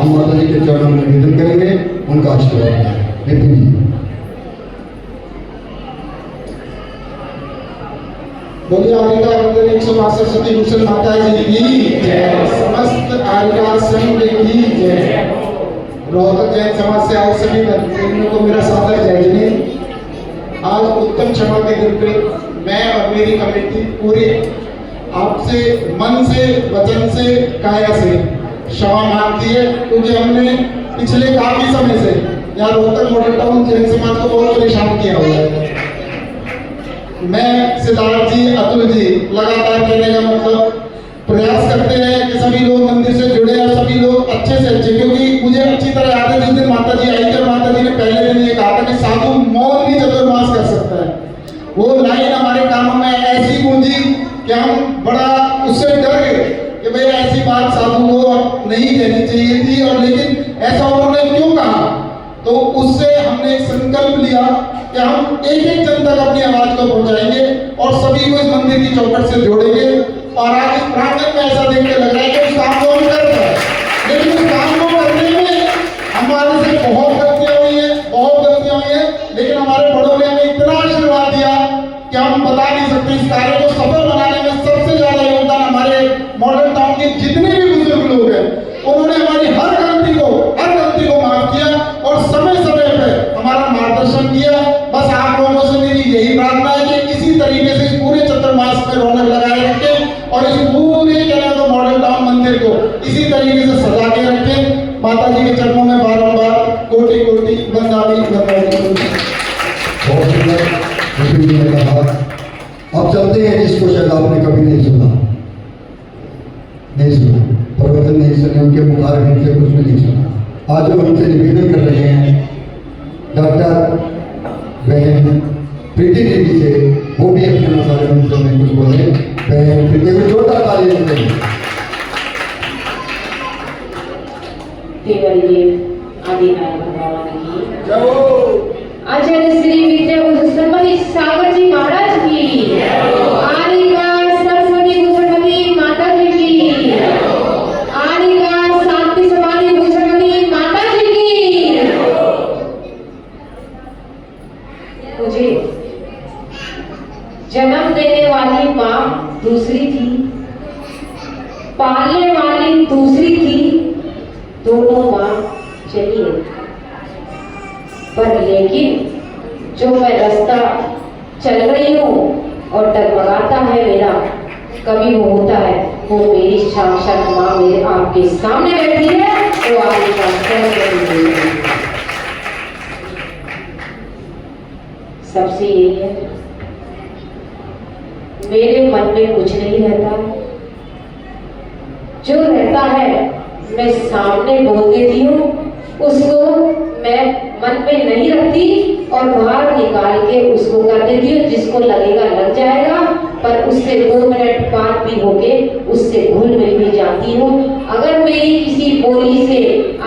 हम माता जी के चरणों में निवेदन करेंगे, उनका आशीर्वाद नितिन जी। बोलिए आर्यका वंदन 162 सती भूषण माता जी की जय, समस्त आर्यका संघ की जय। रोहतक जैन समाज से आए सभी भक्तों को मेरा सादर जय जय। आज उत्तम क्षमा के दिन पे मैं और मेरी कमेटी पूरी आपसे मन से, वचन से, काया से क्षमा मांगती है, क्योंकि हमने पिछले काफी समय से यहाँ रोहतक मॉडल टाउन जैन समाज को बहुत परेशान किया हुआ है। मैं, सिद्धार्थ जी, अतुल जी लगातार कहने का मतलब प्रयास करते हैं कि सभी लोग मंदिर से जुड़े और सभी लोग अच्छे से अच्छे, क्योंकि मुझे अच्छी तरह याद है जिस दिन माता जी आई थी, माता जी ने पहले दिन ये कहा था कि साधु मौन भी चतुर्मास कर सकता है। वो लाइन हमारे कानों में ऐसी गूंजी कि हम बड़ा उससे डर गए कि भाई ऐसी बात साधु को नहीं कहनी चाहिए थी, और लेकिन ऐसा उन्होंने क्यों कहा, तो उससे हमने एक संकल्प लिया कि हम एक एक जन तक अपनी आवाज को पहुंचाएंगे और सभी को इस मंदिर की चौखट से जोड़ेंगे। और आज इस प्रांगण में ऐसा देख के लग रहा है कि उस काम को हम कर रहे हैं, लेकिन उस काम को करने में हमारे से बहुत गलतियां हुई हैं, लेकिन हमारे बड़ों ने हमें इतना आशीर्वाद दिया कि हम बता नहीं सकते। इस कार्य को सफल बनाने में सबसे ज्यादा योगदान हमारे मॉडर्न टाउन के जितने भी बुजुर्ग लोग हैं, उन्होंने हमारी हर गलती को माफ किया और समय समय पे हमारा मार्गदर्शन किया। बस आप लोगों से मेरी यही प्रार्थना है कि इसी तरीके से इस पूरे चतुर्मास में रौनक लगाए रखें और इस पूरे तो मॉडल टाउन मंदिर को इसी तरीके से सजा के रखें। माता जी के चरणों में बारंबार कोटि कोटि वंदनामि करता बहुत सुंदर नितिन जी ने कहा। अब चलते हैं जिसको शायद आपने कभी नहीं सुना, प्रवचन नहीं सुने, उनके मुखारबिन से कुछ भी नहीं सुना। आज वो उनसे निवेदन कर रहे हैं डॉक्टर बहन प्रीति देवी से, वो भी अपने मुखारबिन से में कुछ बोले। बहन प्रीति को छोटा ताली देते आचार्य श्री विद्याभूषण सागर जी महाराज की, आर्यका सरस्वती भूषणवती माता जी की, आर्यका शांति समाधि भूषणवती माता जी की। मुझे जन्म देने वाली माँ दूसरी थी, पालने वाली दूसरी थी, दोनों माँ चली गई। पर लेकिन जो मैं रास्ता चल रही हूँ और डगमगाता है मेरा, कभी वो होता है, वो मेरी साक्षात माँ मेरे आपके सामने बैठी है, वो आपके सबसे यही है, मेरे मन में कुछ नहीं रहता, जो रहता है मैं सामने बोल देती हूँ, उसको मैं मन में नहीं रखती और बाहर निकाल के उसको कर देती हूँ। जिसको लगेगा लग जाएगा, पर उससे 2 मिनट बाद भी होके उससे घुल मिल भी जाती हूँ। अगर मेरी किसी बोली से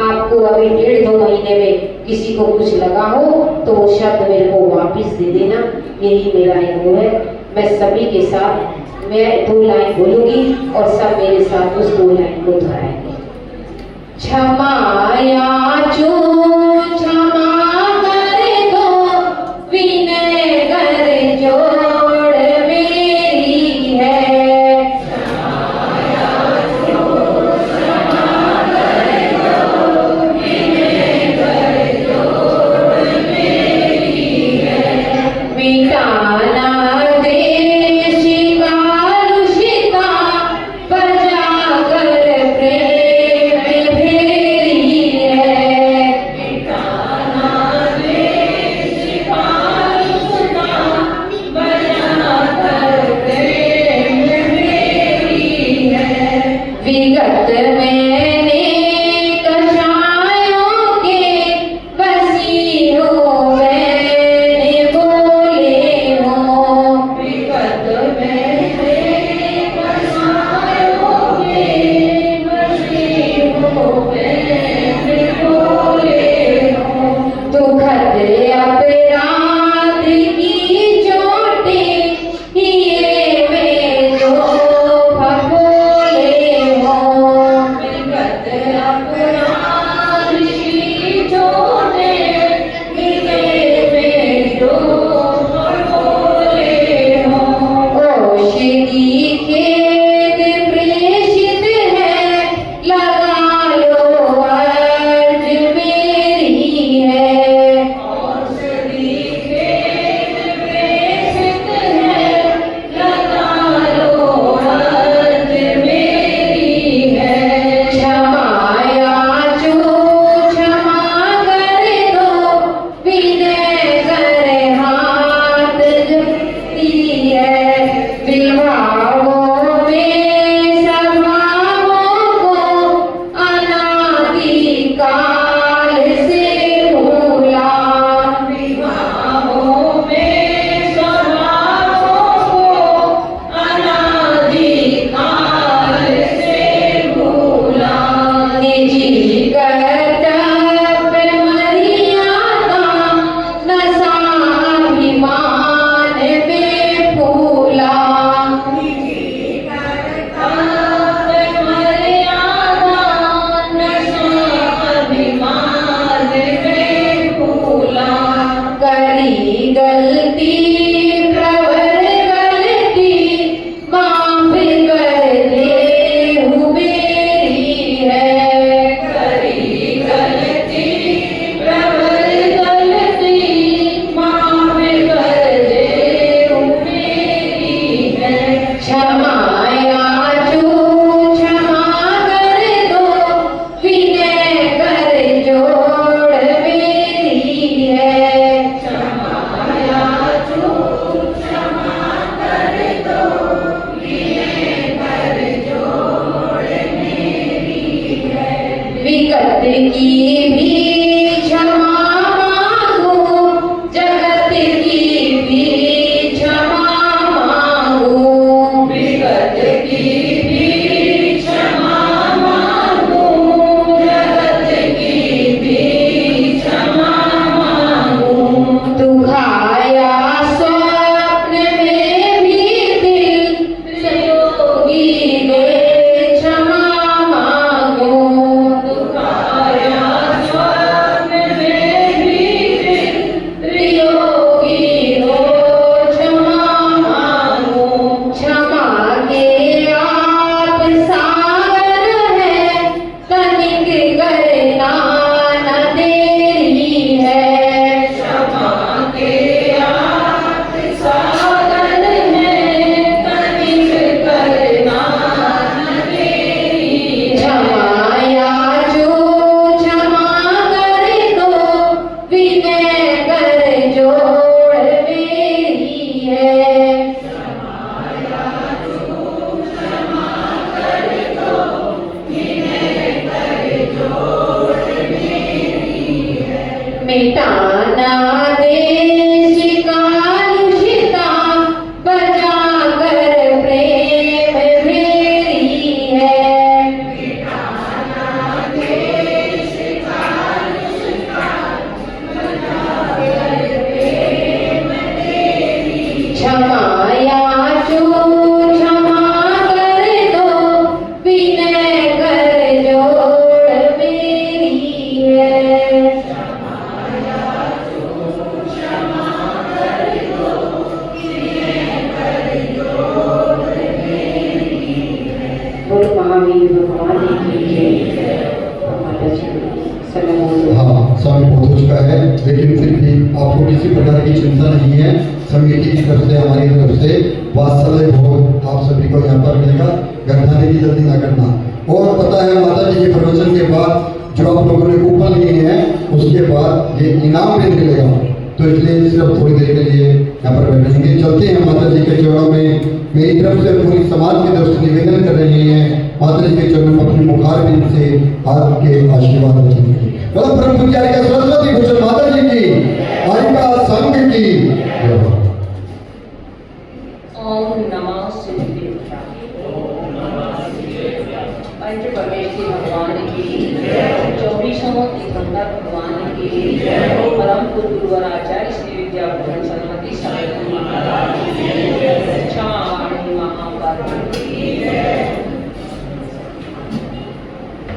आपको अभी 1.5-2 महीने में किसी को कुछ लगा हो तो वो शब्द मेरे को वापिस दे देना, यही मेरा वो है। मैं सभी के साथ मैं 2 लाइन बोलूंगी और सब मेरे साथ उस 2 लाइन को दोहराएंगे। क्षमा याचो क्षमा कर दो, विनय कर जोड़ मेरी है। क्षमा याचो क्षमा कर दो, विनय कर जोड़ मेरी है। मिटाना देश कालुषिता, बजा कर प्रेम भेरी है। मिटाना देश कालुषिता, बजा कर प्रेम भेरी है। विगत मैंने कषायों के बसी हो, मैंने बोले हो। विगत मैंने कषायों के बसी हो, मैंने बोले हो। दुखद अपराध की चोटें ये में जो फकोले हो। विगत अपराध कर्तव्य मर्यादा नशा अभिमान में फूला। कर्तव्य मर्यादा नशा अभिमान में फूला। करी गलती प्रवर गलती माफ कर दे मेरी है। करी गलती प्रवर गलती माफ कर दे मेरी है। क्षमा याचू क्षमा कर दो विनय कर जोड़ मेरी है। क्षमा याचू क्षमा कर दो विनय कर जोड़ मेरी है। विगत की भी क्षमा मांगू जगत की भी क्षमा मांगू। विगत की भी क्षमा मांगू जगत की भी क्षमा मांगू। दुखाया स्वप्न में भी दिल संयोगी ने क्षमा मांगू। दुखाया स्वप्न में भी दिल त्रियोगी हो क्षमा मांगू। क्षमा के आप सागर है तनिक करना न देरी है। क्षमा के आप सागर है तनिक करना न देरी है। क्षमा याचू क्षमा कर दो विनय कर जोड़ मेरी है। मिटाना देश कालुषिता बचा कर प्रेम मेरी है। मिटाना देश कालुषिता बचा कर प्रेम मेरी। क्षमा याचू क्षमा कर दो विनय कर जोड़ मेरी है। बोलो महावीर भगवान की जय। माता जी सलाम। हाँ, समय बहुत हो चुका है, लेकिन फिर भी आपको किसी प्रकार की चिंता नहीं है। समिति की तरफ से, हमारी तरफ से वात्सल्य भोग आप सभी को यहाँ पर मिलेगा। घटना की जल्दी ना करना। और पता है माता जी के प्रवचन के बाद जो आप लोगों ने कूपन लिए हैं उसके बाद ये इनाम भी मिलेगा, तो इसलिए सिर्फ थोड़ी देर के लिए यहाँ पर बैठेंगे। चलते हैं माता जी के चरणों में। मेरी तरफ से पूरी समाज की तरफ से निवेदन कर रहे हैं, माता जी के चरणों में अपनी मुखार बिंद से आपके आशीर्वाद रखेंगे। बोलो परम पूज्य सरस्वती भूषण माता जी की, आरिका संघ की। ओम नमः शिवाय। पंच परमेश्वरी भगवान की 24वां तीर्थंकर भगवान की परम पूज्य गुरुवर आचार्य श्री विद्या भूषण सरस्वती सारस्वती महाराज की क्षमा वाणी महापात्र की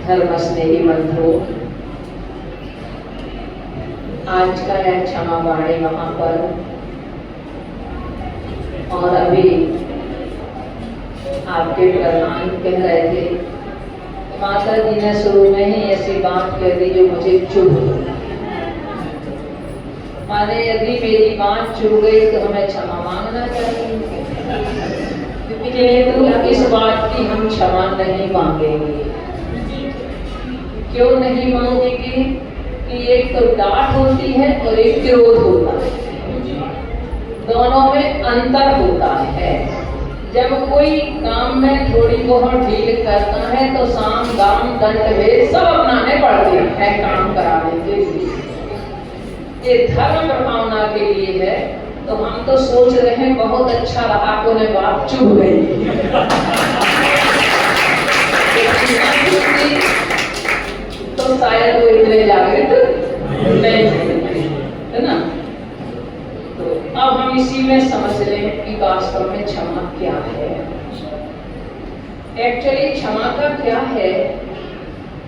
धर्म स्नेही मंत्रों। आज का यह क्षमा वाणी महापर्व, और अभी आपके प्रधान कह रहे थे, माता जी ने शुरू में ही ऐसी बात कह दी जो मुझे चुभ गई। माने यदि मेरी बात चुभ गई तो हमें क्षमा मांगना चाहिए, क्योंकि इस बात की हम क्षमा नहीं मांगेंगे। क्यों नहीं मांगेंगे? कि एक तो डांट होती है और एक क्रोध होता है, दोनों में अंतर होता है। जब कोई काम में थोड़ी बहुत ढील करता है तो साम दाम दंड भेद सब अपनाने पड़ते हैं काम कराने के लिए। ये धर्म प्रभावना के लिए है। तो हम तो सोच रहे हैं बहुत अच्छा रहा, को ने बात चुभ गई। तो शायद वो इतने जागृत नहीं होंगे, है ना। तो अब हम इसी में समझ लें कि वास्तव में क्षमा क्या है। एक्चुअली क्षमा का क्या है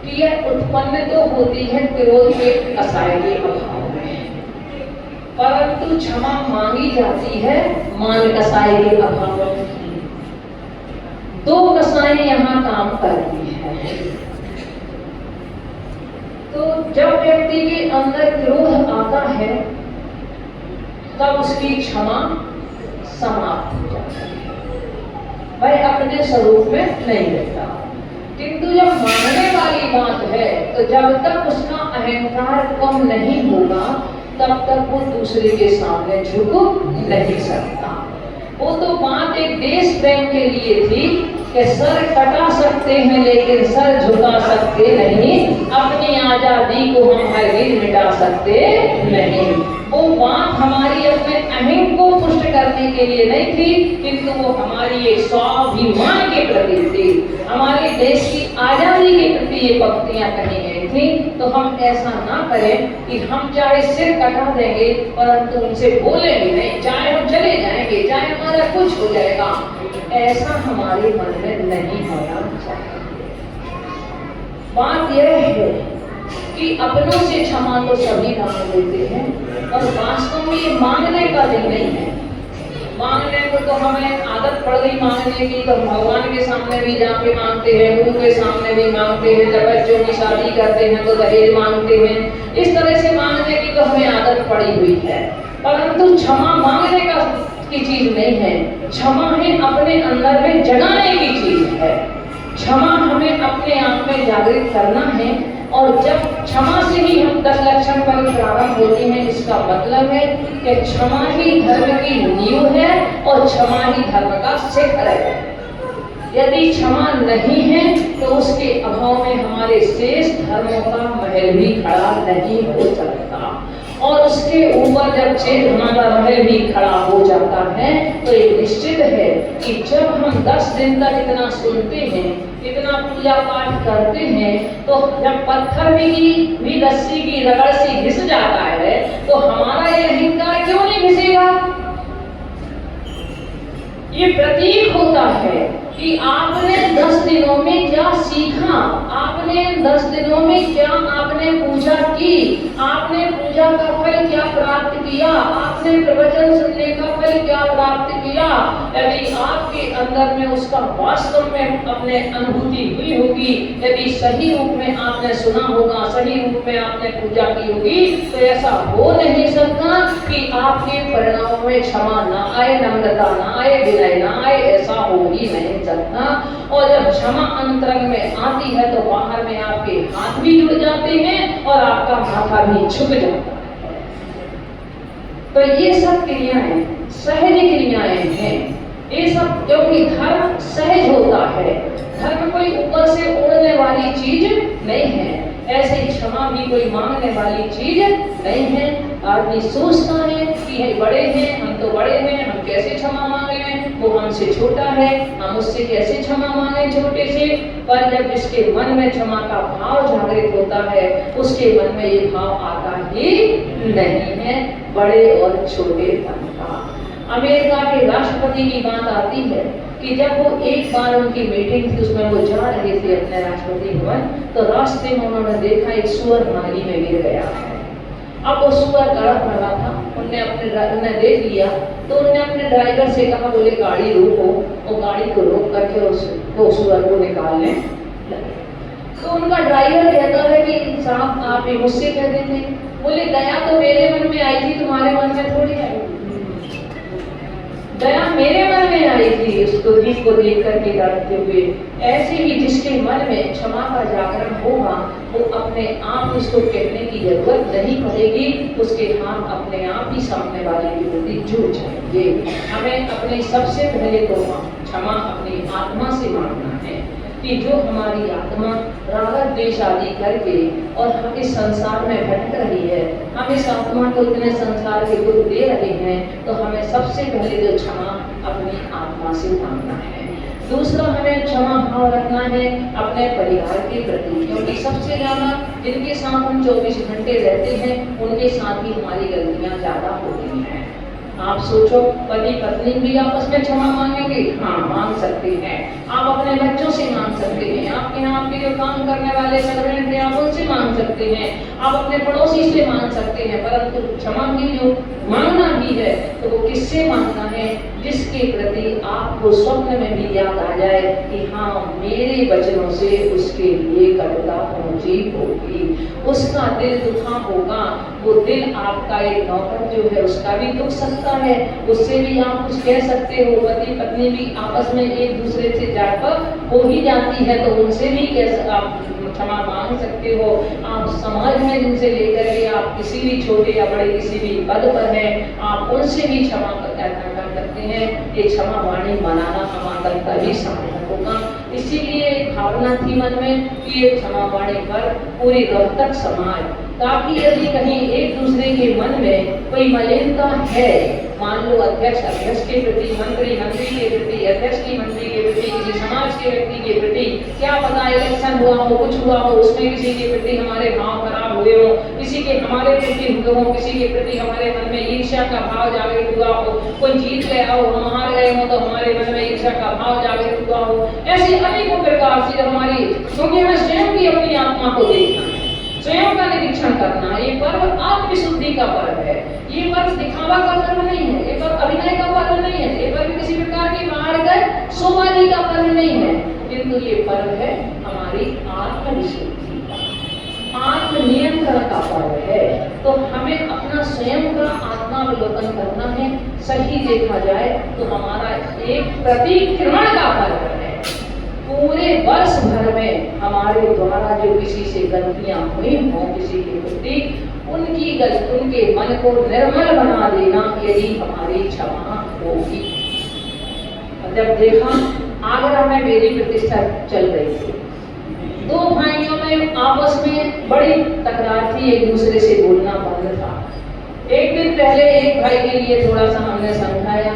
कि यह उत्पन्न तो होती है क्रोध के कसाय के अभाव में, परंतु क्षमा मांगी जाती है मान कसाय के अभाव में। दो कसाएं यहाँ काम करती है। तो जब व्यक्ति के अंदर क्रोध आता है तब उसकी क्षमा समाप्त हो जाती है, वह अपने स्वरूप में नहीं रहता। किंतु जब मानने वाली बात है तो जब तक उसका अहंकार कम नहीं होगा तब तक वो दूसरे के सामने झुक नहीं सकता। वो तो बात एक देश प्रेम के लिए थी कि सर कटा सकते हैं लेकिन सर झुका सकते नहीं, अपनी आजादी को हम हर दिन मिटा सकते नहीं। वो बात हमारी अपने अहम को पुष्ट करने के लिए नहीं थी, किंतु वो हमारी एक स्वाभिमान के प्रति थी, हमारे देश की आजादी के प्रति ये पंक्तियां कही गई थी। तो हम ऐसा ना करें कि हम चाहे सिर कटा देंगे परंतु उनसे बोलेंगे नहीं, चाहे हम चले जाएंगे, चाहे हमारा कुछ हो जाएगा, ऐसा हमारे मन में नहीं होना चाहिए। बात यह है कि अपनों से क्षमा तो सभी मांग लेते हैं और वास्तव में ये मांगने का दिन नहीं है। मांगने को तो हमें आदत पड़ गई मांगने की, तो भगवान के सामने भी जाके मांगते हैं, गुरु के सामने भी मांगते हैं, जब बच्चों की शादी करते हैं तो दहेज मांगते हैं। इस तरह से मांगने की तो हमें आदत पड़ी हुई है, परंतु क्षमा मांगने की चीज नहीं है। क्षमा है अपने अंदर में जगाने की चीज है। क्षमा हमें अपने आप में जागृत करना है और जब क्षमा से ही हम 10 लक्षण पर प्रारंभ होते हैं, इसका मतलब है कि क्षमा ही धर्म की नींव है और क्षमा ही धर्म का शिखर है। यदि क्षमा नहीं है तो उसके अभाव में हमारे शेष धर्मों का महल भी खड़ा नहीं हो सकता, और उसके ऊपर जब शेष हमारा महल भी खड़ा हो जाता है तो ये निश्चित है कि जब हम 10 दिन तक इतना सुनते हैं, इतना पूजा पाठ करते हैं, तो जब पत्थर भी रस्सी की रगड़ से घिस जाता है तो हमारा ये अहंकार क्यों नहीं घिसेगा? ये प्रतीक होता है कि आपने 10 दिनों में क्या सीखा, आपने 10 दिनों में क्या आपने पूजा की, आपने पूजा का फल क्या प्राप्त किया, आपने प्रवचन सुनने का फल क्या प्राप्त किया। यदि आपके अंदर में उसका वास्तव में अपने अनुभूति हुई होगी, यदि सही रूप में आपने सुना होगा, सही रूप में आपने पूजा की होगी, तो ऐसा हो नहीं सकता कि आपके परिणामों में क्षमा ना आए, नम्रता ना आए, विनय ना आए, ऐसा हो ही नहीं सकता। और जब क्षमा अंतरंग में आती है तो बाहर में आपके हाथ भी जुड़ जाते हैं और आपका माथा भी झुक जाता है। तो ये सब क्रियाएं सहज क्रियाएं हैं। ये सब क्योंकि धर्म सहज होता है, धर्म कोई ऊपर से उड़ने वाली चीज नहीं है, ऐसे क्षमा भी कोई मांगने वाली चीज नहीं है। आदमी सोचता है कि ये बड़े हैं, हम तो बड़े हैं, हम कैसे क्षमा मांग लें, वो हमसे छोटा है, हम उससे कैसे क्षमा मांगे छोटे से। पर जब इसके मन में क्षमा का भाव जागृत होता है, उसके मन में ये भाव आता ही नहीं है बड़े और छोटे पन का। अमेरिका के राष्ट्रपति की बात आती है कि जब वो एक बार उनकी मीटिंग थी, उसमें वो जा रहे थे अपने राष्ट्रपति भवन, तो रास्ते में उन्होंने देखा एक सुअर नाली में गिर गया है। अब वो सुअर तड़प रहा था, उन्होंने देख लिया तो उन्होंने अपने ड्राइवर से कहा, बोले गाड़ी रोको, और गाड़ी को रोक करके वो सुअर को निकालने लगे। तो उनका ड्राइवर कहता है कि साहब आप ये मुझसे कह देते, बोले दया तो मेरे मन में आई थी, तुम्हारे मन में थोड़ी आई। दया मेरे मन में आई थी उसको जीव को देख करके डरते हुए। ऐसे ही जिसके मन में क्षमा का जागरण होगा वो अपने आप उसको कहने की जरूरत नहीं पड़ेगी, उसके हाथ अपने आप ही सामने वाले के प्रति जुड़ जाएंगे। हमें अपने सबसे पहले तो क्षमा अपनी आत्मा से मांगना है कि जो हमारी आत्मा राग द्वेष आदि करके और हम इस संसार में भटक रही है, हम इस आत्मा को इतने संसार के दुख दे रहे हैं, तो हमें सबसे पहले जो क्षमा अपनी आत्मा से मांगना है। दूसरा हमें क्षमा भाव रखना है अपने परिवार के प्रति, क्योंकि सबसे ज्यादा जिनके साथ हम 24 घंटे रहते हैं उनके साथ ही हमारी गलतियां ज्यादा होती हैं। आप सोचो, पति पत्नी भी आपस में क्षमा मांगेंगे? हाँ, मांग सकते हैं। आप अपने बच्चों से मांग सकते हैं, आपके यहाँ आपके जो काम करने वाले सर्वेंट हैं आप उनसे मांग सकते हैं, आप अपने पड़ोसी से मांग सकते हैं। परंतु क्षमा की जो मांगना भी है तो वो किससे मांगना है? जिसके प्रति आपको स्वप्न में भी याद आ जाए कि हाँ, मेरे वचनों से उसके लिए कटुता पहुंची होगी, उसका दिल दुखा होगा। वो दिल आपका एक नौकर जो है उसका भी दुख सकता है, उससे भी आप कुछ कह सकते हो। पति पत्नी भी आपस में एक दूसरे से जाकर हो ही जाती है तो उनसे भी आप क्षमा मांग सकते हो। आप समाज में जिनसे लेकर के आप किसी भी छोटे या बड़े किसी भी पद पर हैं, आप उनसे भी क्षमा कर सकते हैं। ये क्षमा वाणी मनाना हमारा का भी साधन होगा। इसीलिए एक भावना थी मन में कि ये क्षमा वाणी पर पूरी रोहतक समाज, ताकि यदि कहीं एक दूसरे के मन में कोई मलिनता है, मान लो अध्यक्ष के प्रति, मंत्री के प्रति, अध्यक्ष की मंत्री के प्रति, किसी समाज के व्यक्ति के प्रति, क्या पता इलेक्शन हुआ हो, कुछ हुआ हो, उसमें किसी के प्रति हमारे भाव खराब हुए हो, किसी के हमारे प्रति हुए हो, किसी के प्रति हमारे मन में ईर्ष्या का भाव जागृत हुआ हो, कोई जीत गया हो, हम हार गए हो तो हमारे मन में ईर्ष्या का भाव जागृत हुआ हो। ऐसी अनेकों प्रकार से हमारी, क्योंकि हमें स्वयं की अपनी आत्मा को देखना है, स्वयं का निरीक्षण करना। ये पर्व आत्मशुद्धि का पर्व है, ये पर्व दिखावा का पर्व नहीं है, ये पर्व अभिनय का पर्व नहीं है, ये पर्व किसी प्रकार के बाहर गए शोभाजी का पर्व नहीं है, किंतु ये पर्व है हमारी आत्मविशुद्धि का, आत्मनियंत्रण का पर्व है। तो हमें अपना स्वयं का आत्मावलोकन करना है। सही देखा जाए तो हमारा एक प्रतिक्रमण का पर्व है। पूरे वर्ष भर में हमारे द्वारा जो किसी से गलतियां हुई हों किसी के प्रति, उनके मन को निर्मल बना देना यदि हमारी क्षमा होगी। जब देखा आगरा में बेदी प्रतिष्ठा चल रही थी, दो भाइयों में आपस में बड़ी तकरार थी, एक दूसरे से बोलना बंद था। एक दिन पहले एक भाई के लिए थोड़ा सा हमने समझाया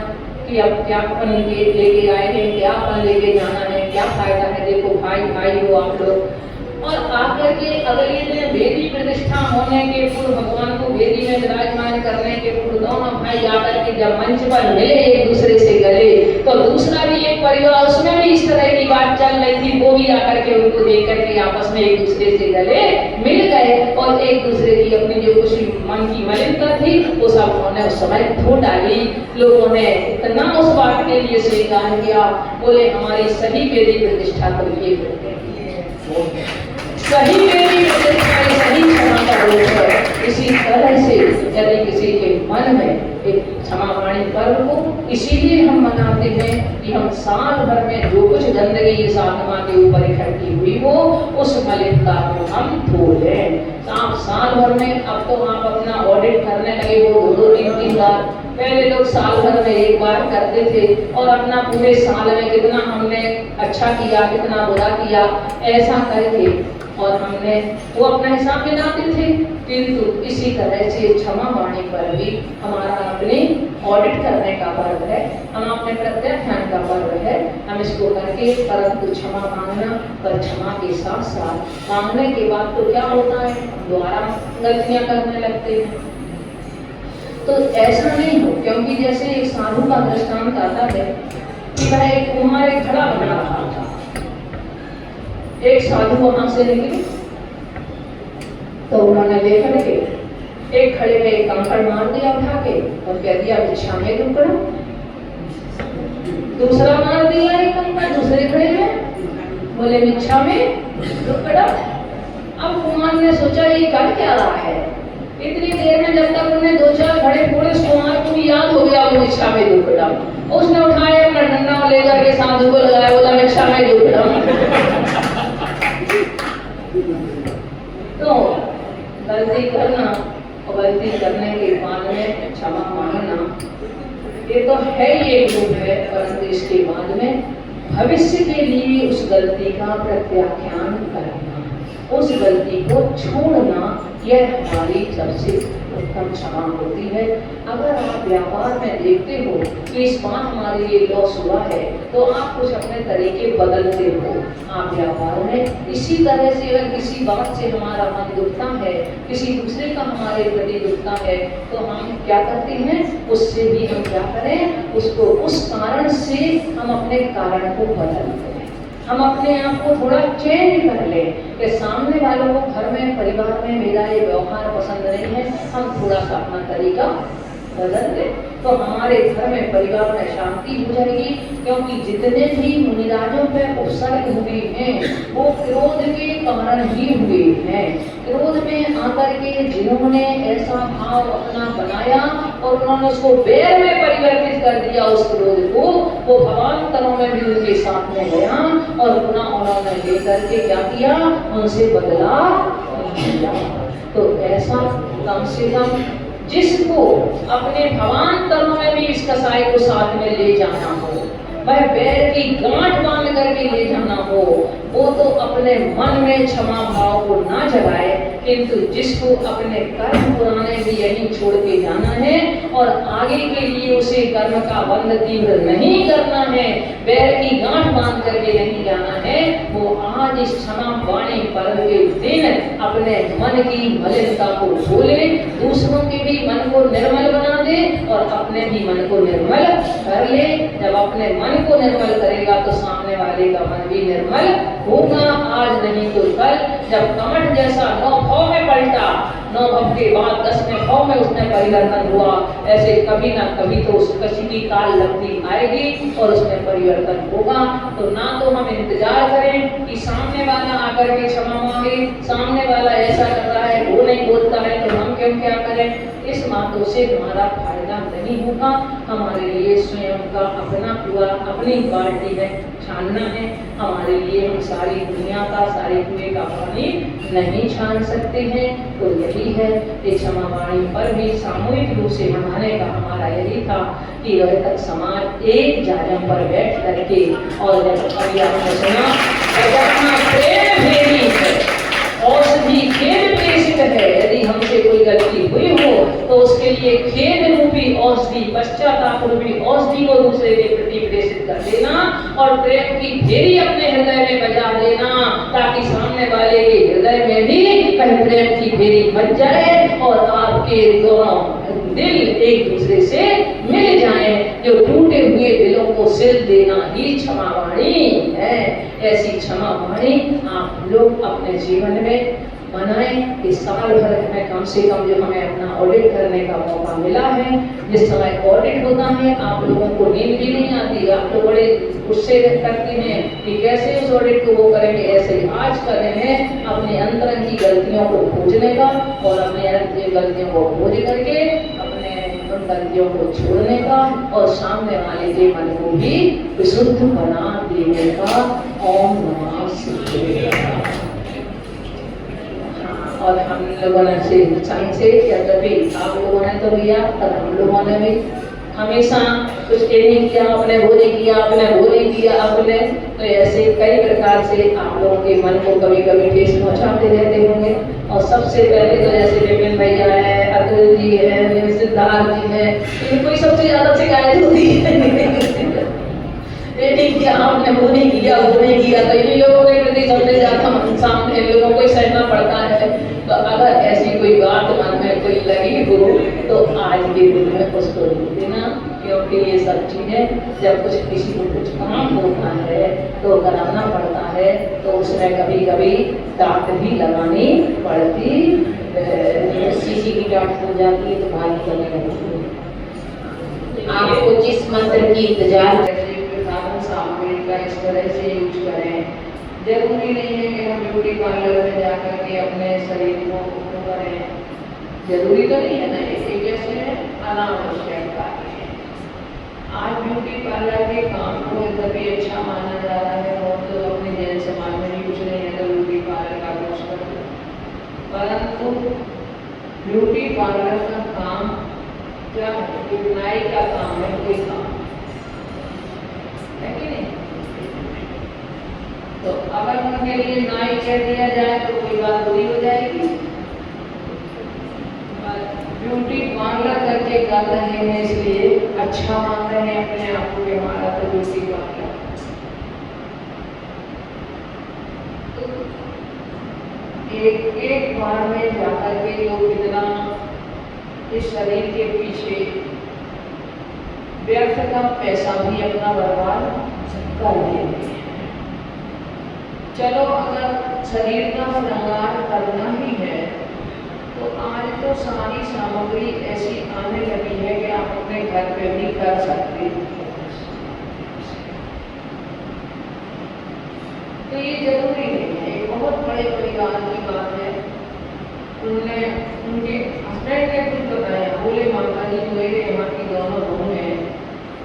कि अब क्या अपन लेके आए हैं, क्या अपन लेके जाना है, क्या फायदा है, देखो भाई भाई हो आप लोग। और आकर के अगले दिन वेदी प्रतिष्ठा होने के पूर्व, भगवान को वेदी में विराजमान करने के पूर्व दोनों भाई आकर के जब मंच पर मिले एक दूसरे से गले, तो दूसरा भी एक परिवार उसमें भी इस तरह की बात चल रही थी, वो भी आकर के उनको देख करके आपस में एक दूसरे से गले मिल गए और एक दूसरे की अपनी जो कुछ मन की मलिनता थी वो सब उन्होंने उस समय धो डाली। लोगों ने इतना उस बात के लिए स्वीकार किया, बोले हमारी सही वेदी प्रतिष्ठा तो ये होते हैं, सही वेदी प्रतिष्ठा सही क्षमा का रूप है। इसी तरह से यदि किसी के मन में एक क्षमावाणी पर्व को इसीलिए हम मनाते हैं कि हम साल भर में जो कुछ गंदगी इस आत्मा के ऊपर इकट्ठी हुई हो उस मलिनता को हम धो लें। आप साल भर में, अब तो आप अपना ऑडिट करने लगे हो 2-3 बार, पहले लोग साल भर में एक बार करते थे और अपना पूरे साल में कितना हमने अच्छा किया कितना बुरा किया ऐसा करके और हमने वो अपना हिसाब मिलाते थे। किंतु इसी तरह से क्षमा वाणी पर भी हमारा अपने ऑडिट करने का पर्व है, हम अपने प्रत्याख्यान का पर्व है। हम इसको करके परंतु क्षमा मांगना, पर क्षमा के साथ साथ मांगने के बाद तो क्या होता है, हम दोबारा गलतियां करने लगते हैं। तो ऐसा नहीं हो, क्योंकि जैसे एक साधु का दृष्टांत आता है कि वह एक कुम्हार एक घड़ा बना रहा था। एक साधु वहां से निकले तो उन्होंने लेकर के एक खड़े में एक कंकड़ मार दिया उठा के और कह दिया भिक्षा में टुकड़ा। दूसरा मार दिया एक कंकड़ दूसरे खड़े में, बोले भिक्षा में टुकड़ा। अब कुम्हार ने सोचा ये कर क्या रहा है, इतनी देर में जब तक उन्हें 2-4 खड़े पूरे कुम्हार को भी याद हो गया वो भिक्षा में टुकड़ा। उसने उठाया अपना डंडा लेकर के साधु को लगाया, बोला भिक्षा में टुकड़ा। तो गलती करना और गलती करने के बाद में क्षमा मांगना ये तो है ही एक रूप है, परंतु इसके बाद में भविष्य के लिए उस गलती का प्रत्याख्यान करना, उस गलती को छोड़ना, यह हमारी सबसे उत्तम क्षमा होती है। अगर आप व्यापार में देखते हो कि इस बार हमारे लिए लॉस हुआ है तो आप कुछ अपने तरीके बदलते हो। आप व्यापार में इसी तरह से अगर किसी बात से हमारा मन दुखता है, किसी दूसरे का हमारे प्रति दुखता है, तो हम क्या करते हैं, उससे भी हम क्या करें, उसको उस कारण से हम अपने कारण को बदलते हैं। हम अपने आप को थोड़ा चेंज कर लें कि सामने वालों को घर में परिवार में मेरा ये व्यवहार पसंद नहीं है, हम थोड़ा सा अपना तरीका बदल दें तो हमारे घर में परिवार में शांति हो जाएगी। क्योंकि जितने भी मुनिराजों पर उपसर्ग हुए हैं वो क्रोध के कारण ही हुए हैं। क्रोध में आकर के जिन्होंने ऐसा भाव अपना बनाया और उन्होंने उसको बैर में परिवर्तित कर दिया, उस क्रोध को, वो भगवान में भी उनके साथ में गया और पुनः उन्होंने लेकर के क्या किया, उनसे बदला लिया। तो ऐसा कम से कम जिसको अपने भवांतरों में भी इस कसाई को साथ में ले जाना हो, वह बैर की गांठ बांध करके ले जाना हो, वो तो अपने मन में क्षमा भाव को ना जगाए, किंतु जिसको अपने कर्म पुराने भी यही छोड़ के जाना है और आगे के लिए उसे कर्म का बंध तीव्र नहीं करना है, बैर की गांठ बांध करके नहीं जाना है, वो आज इस क्षमा वाणी पर्व के दिन अपने मन की मलिनता को धोले, दूसरों के भी मन को निर्मल बना दे और अपने भी मन को निर्मल कर ले। जब अपने मन को निर्मल करेगा तो सामने वाले का मन भी निर्मल होगा। आज नहीं तो कल, जब कमठ जैसा 9 भाव में पलटा, 9 भाव के बाद 10वें भाव में उसमें परिवर्तन हुआ, ऐसे कभी ना कभी तो उस किसी की काल लब्धि आएगी और उसमें परिवर्तन होगा। तो ना तो हम इंतजार करें कि सामने वाला आकर के क्षमा मांगे, सामने वाला ऐसा कर रहा है वो नहीं बोलता है तो हम क्यों क्या करें, इस बातों से हमारा फायदा नहीं होगा। हमारे लिए स्वयं का अपना पूरा अपनी पार्टी में छानना है। हमारे लिए हम सारी दुनिया का, सारे कुएं का पानी नहीं छान सकते हैं। तो यही है कि क्षमा वाणी पर भी सामूहिक रूप से मनाने का हमारा यही था कि वह तक समाज एक जाजम पर बैठ करके, और जब अभी आपने सुना प्रेम भेदी है, औषधि खेद प्रेषित है, यदि हमसे कोई गलती हुई हो तो उसके लिए खेद रूपी औषधि, पश्चाताप रूपी औषधि को दूसरे के प्रति प्रेषित कर देना और प्रेम की भेरी अपने हृदय में बजा देना, ताकि सामने वाले के हृदय में भी कहीं प्रेम की भेरी बज जाए और आपके दोनों दिल एक दूसरे से मिल जाएं। जो टूटे हुए दिलों को सिल देना ही क्षमा वाणी है। ऐसी क्षमा वाणी आप लोग अपने जीवन में बनाएं। इस साल भर में कम से कम जो हमें अपना ऑडिट करने का मौका मिला है, जिस समय ऑडिट होता है आप लोगों को नींद भी नहीं आती, आप लोग बड़े गुस्से करते हैं कि कैसे उस ऑडिट को वो करेंगे। ऐसे आज कर रहे हैं अपने अंदर की गलतियों को खोजने का और अपने गलतियों को खोज करके अपने उन गलतियों को छोड़ने का और सामने वाले के मन को भी विशुद्ध बना देने का। ओम नमः शिवाय। और हम लोगों ने से यद्यपि आप लोगों ने तो लिया और हम लोगों ने भी हमेशा कुछ नहीं किया, आपने वो नहीं किया, आपने वो नहीं किया, आपने तो ऐसे कई प्रकार से आप लोगों के मन को कभी कभी ठेस पहुंचाते रहते होंगे। और सबसे पहले तो जैसे विपिन भैया है, अतुल जी है, सिद्धार्थ जी है, इनको सबसे ज्यादा शिकायत होती है ये नहीं किया, आपने वो नहीं किया, वो नहीं किया, तो इन लोगों के प्रति सबसे ज्यादा सामने लोगों को सहना पड़ता है। तो अगर ऐसी कोई बात मन में कोई लगी हो तो आज के दिन में उसको लिख देना, क्योंकि ये सब चीजें जब कुछ किसी को कुछ काम होता है तो कराना पड़ता है, तो उसमें कभी कभी डांट भी लगानी पड़ती है। सीसी की डांट हो जाती है तो भारी करने लगती है। आपको जिस मंत्र की इंतजार का इस तरह से यूज करें। जरूरी नहीं है कि हम ब्यूटी पार्लर में जाकर के अपने शरीर को करें, जरूरी तो नहीं है ना। ये कैसे है, अनावश्यक कार्य है। आज ब्यूटी पार्लर के काम को कभी अच्छा माना जा रहा है, बहुत लोग अपने जैन समाज में भी कुछ नहीं है तो ब्यूटी पार्लर का कोर्स करते, परंतु ब्यूटी पार्लर का काम क्या है, नाई का काम है, कोई काम है कि नहीं। तो अगर उनके लिए नाई कह दिया जाए तो कोई बात बुरी हो जाएगी। कर रहे हैं इसलिए अच्छा मान रहे हैं अपने आप को कि हमारा तो दूसरी बात है। एक एक बार में जाकर के लोग कितना इस शरीर के पीछे व्यर्थ का पैसा भी अपना बर्बाद कर देते हैं। चलो अगर शरीर का श्रृंगार करना ही है तो आज तो सारी सामग्री ऐसी आने लगी है कि आप अपने घर पे भी कर सकते हैं। तो ये जरूरी नहीं है, एक बहुत बड़े परिवार की बात है। उनके हस्बैंड ने कुछ बताया, बोले माता जी मेरे यहाँ की दोनों बहू हैं,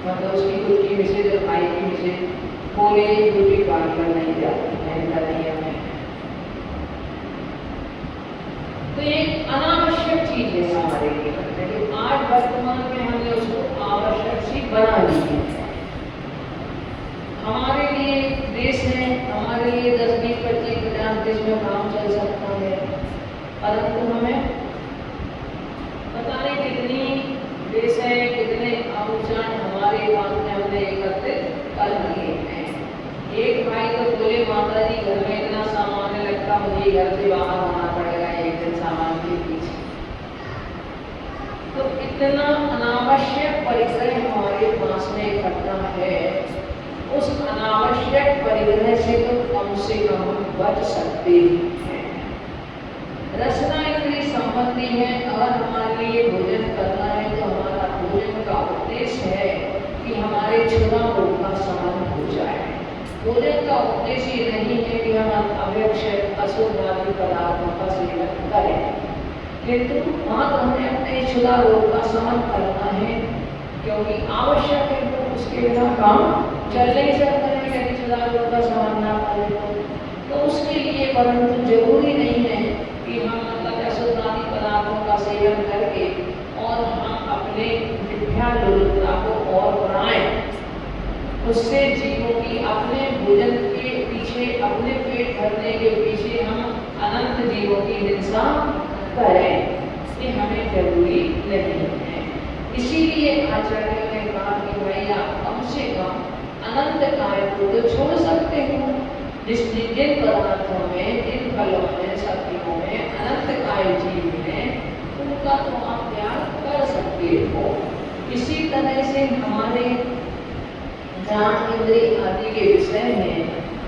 मतलब उसकी खुद की मिसेज और भाई की मिसेज, बोले ब्यूटी पार्लर नहीं जाती है नहीं में। तो ये अनावश्यक चीज है हमारे लिए, लेकिन आज वर्तमान में हमने उसको आवश्यक सी बना ली है। हमारे लिए देश है, हमारे लिए 10, 20, 25, 50 देश में काम चल सकता है, परंतु हमें पता नहीं कितनी देश है, कितने आभूषण हमारे पास में हमने एकत्रित कर लिए हैं। एक भाई तो बोले माता जी घर में इतना सामान लगता, मुझे घर से बाहर होना पड़ेगा एक दिन सामान के पीछे। तो इतना अनावश्यक परिग्रह हमारे पास में इकट्ठा है, उस अनावश्यक परिग्रह से तो कम से कम बच सकते हैं। रचना इंद्रिय संबंधी है। अगर हमारे लिए भोजन करना है तो हमारा भोजन का उद्देश्य है कि हमारे क्षुधा रोग का शमन हो जाए। भोजन का उद्देश्य ये नहीं है कि हम अव्यक्षय अशुद्ध पदार्थों का सेवन करें, किंतु मात्र हमें अपने क्षुधा रोग का शमन करना है, क्योंकि आवश्यक है, तो उसके बिना काम चल नहीं सकता है। यदि क्षुधा रोग का शमन ना करें तो उसके लिए, परंतु जरूरी नहीं है कि हम मतलब अशुद्ध पदार्थों का सेवन करके और हम अपने मिथ्या लोलुपता को और बढ़ाएं। उससे जीवों की अपने भोजन के पीछे, अपने पेट भरने के पीछे हम अनंत जीवों की हिंसा करें, ये हमें जरूरी नहीं है। इसीलिए आचार्य ने कहा कि भाई आप कम से कम अनंत काय को तो छोड़ सकते हो। जिन पदार्थों में, जिन फलों में, सब्जियों में अनंत काय जीव हैं, उनका तो आप त्याग कर सकते हो। इसी तरह से हमारे ज्ञान इंद्रिय आदि के विषय में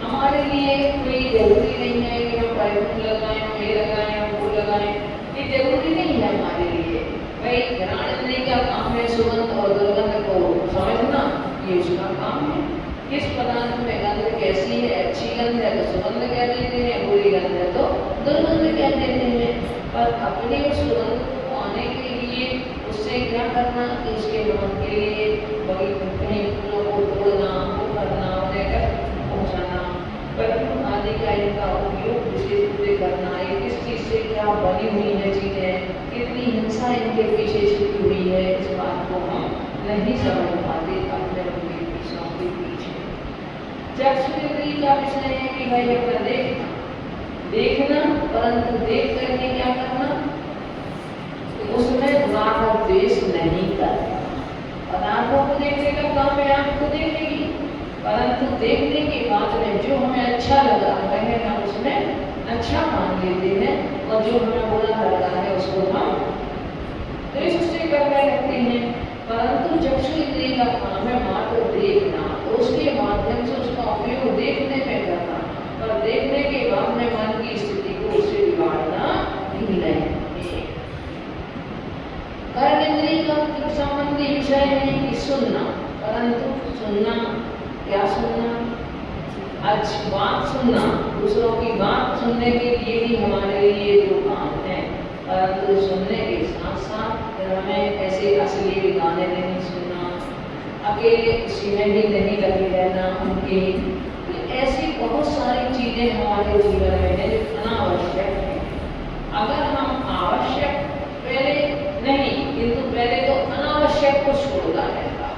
हमारे लिए कोई जरूरी नहीं है कि हम परफ्यूम लगाएं, ये लगाएं, वो लगाएं, ये जरूरी नहीं है हमारे लिए। भाई ज्ञान इंद्रिय का काम है सुगंध और दुर्गंध को समझना, ये उसका काम है। किस पदार्थ में गंध कैसी है, अच्छी गंध है तो सुगंध कह देते हैं, बुरी गंध है तो दुर्गंध कह देते हैं। पर अपने उस सुगंध को पाने के लिए उससे क्या करना कि उसके मन के लिए बड़ी कहीं फूलों को तोड़ना, वो करना, उन्हें पहुँचाना, परफ्यूम आदि का इनका उपयोग विशेष रूप से करना, ये किस चीज़ से क्या बनी हुई है चीज़ें, कितनी हिंसा इनके पीछे छुपी हुई है, इस बात को हम नहीं समझ पाते अपने उनके पीछों के पीछे। चक्षुरेंद्रिय का विषय है कि भाई अपना देखना, परंतु देख करके क्या करना, उसमें राग द्वेष नहीं करना। पदार्थों को देखने का काम है आपको देखेगी, परंतु देखने के बाद में जो हमें अच्छा लगा है हम उसमें अच्छा मान लेते हैं, और जो हमें बुरा लगा है उसको हम द्वेष से करने लगते हैं। परंतु चक्षु इंद्रिय का काम है मात्र देखना, तो उसके माध्यम से उसका उपयोग देखने में करना, पर देखने के बाद में मन की स्थिति को उससे बिगाड़ना ही नहीं है। कर्म इंद्रिय का संबंधी विषय है कि सुनना, परंतु सुनना क्या सुनना, अच्छी बात सुनना, दूसरों की बात सुनने के लिए भी हमारे लिए जो काम है, परंतु सुनने के साथ साथ हमें ऐसे अश्लील गाने नहीं सुनना, अकेले उसी में भी नहीं लगे रहना उनकी, ऐसी बहुत सारी चीजें हमारे जीवन में है जो अनावश्यक है। अगर हम आवश्यक पहले नहीं, किंतु पहले तो अनावश्यक को छोड़ना रहता।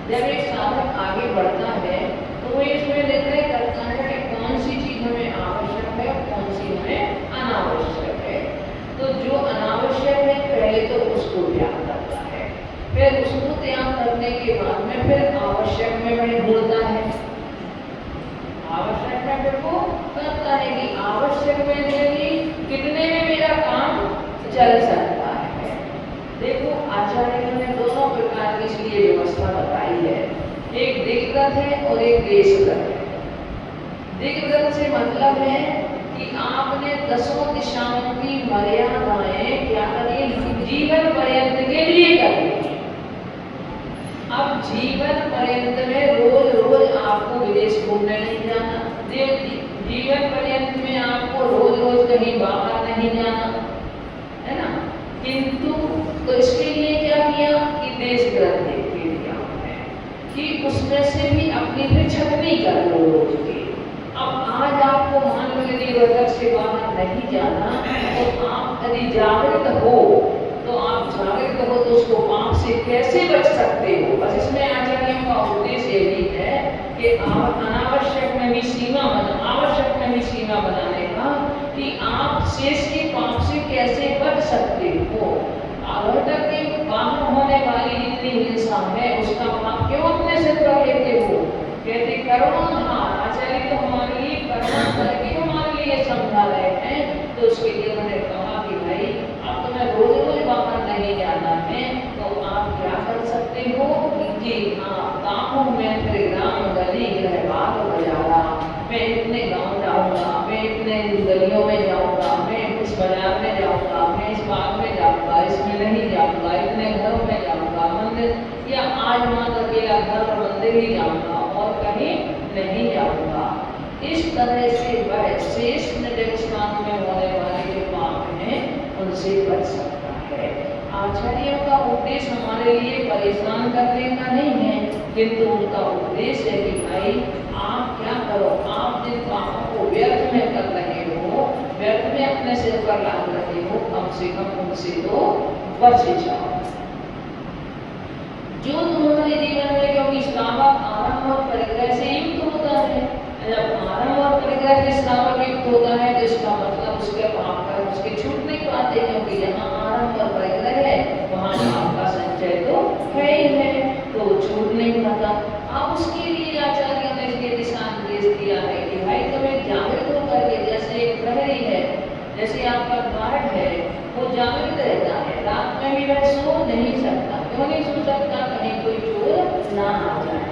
जब एक साधक आगे बढ़ता है तो वो इसमें निर्णय करता है कि कौन सी चीज हमें आवश्यक है और कौन सी हमें अनावश्यक है। तो जो अनावश्यक है पहले तो उसको त्याग करता है, चल सकता है। देखो आचार्यों ने दोनों प्रकार की इसलिए व्यवस्था बताई है, एक दिग्व्रत है और एक देशव्रत है। दिग्व्रत से मतलब है कि आपने 10 दिशाओं की मर्यादाएं क्या करिए, जीवन पर्यंत के लिए करिए। अब जीवन पर्यंत में रोज रोज आपको विदेश घूमने नहीं जाना, जीवन पर्यंत में आपको रोज रोज कहीं बाहर नहीं जाना, है ना। किंतु तो इसके लिए क्या किया कि देशव्रत दे दिया है कि उसमें से भी अपनी फिर छटनी कर लो रोज की। अब आज आपको मान लो यदि व्रत से बाहर नहीं जाना तो आप यदि जागृत हो तो आप जागृत हो तो उसको पाप से कैसे बच सकते हो। बस इसमें आचार्यों का उद्देश्य यही है कि आप अनावश्यक नहीं सीमा आवश्यक नहीं सीमा बनाने का कि आप शेष के पाप से कैसे बच सकते हो। अघटक के बाहर होने वाली जितनी हिंसा है उसका पाप क्यों अपने सिर पर लेते हो। कहते करुणाधार आचार्य तो हमारे लिए करुणा करके हमारे लिए समझा रहे हैं। तो उसके लिए उन्होंने कहा कि भाई अब तुम्हें रोज रोज बाहर नहीं जाना है तो आप क्या कर सकते हो कि गाँव में फिर ग्राम गली गृह बाग बाजारा, मैं इतने गाँव जाऊँगा, मैं इतने गलियों में जाऊँगा, मैं इस बाजार में जाऊँगा, मैं इस बाग में जाऊँगा, इसमें नहीं जाऊँगा, इतने घरों में जाऊँगा, मंदिर या आज मात्र अकेला घर मंदिर ही जाऊँगा और कहीं नहीं जाऊँगा। इस तरह से वह शेष स्थान में होने वाले जो पाप हैं उनसे बच सकता है। आचार्यों का उद्देश्य हमारे लिए परेशान करने का नहीं है, किंतु उनका उद्देश्य है कि भाई आप क्या करो, आप जिन पापों को व्यर्थ में कर रहे हो, व्यर्थ में अपने सिर पर लाद रहे हो, कम से कम उनसे तो बच जाओ। जो तुम्हारे जीवन में क्योंकि श्रावक आरंभ और परिग्रह से युक्त होता है, जब आरंभ और परिग्रह से श्रावक युक्त होता है तो इसका मतलब उसके पाप कर्म उसके छूट नहीं पाते, क्योंकि जहाँ आरंभ और परिग्रह है वहाँ पाप का संचय तो है ही है, तो छूट नहीं पाता। अब उसके लिए आचार्य ने इसके दिशा निर्देश दिया है कि भाई तुम्हें जागृत होकर के, जैसे एक प्रहरी है, जैसे आपका गार्ड है, वो जागृत रहता है, रात में भी वह सो नहीं सकता। क्यों नहीं सो सकता, कहीं कोई चोर ना आ जाए।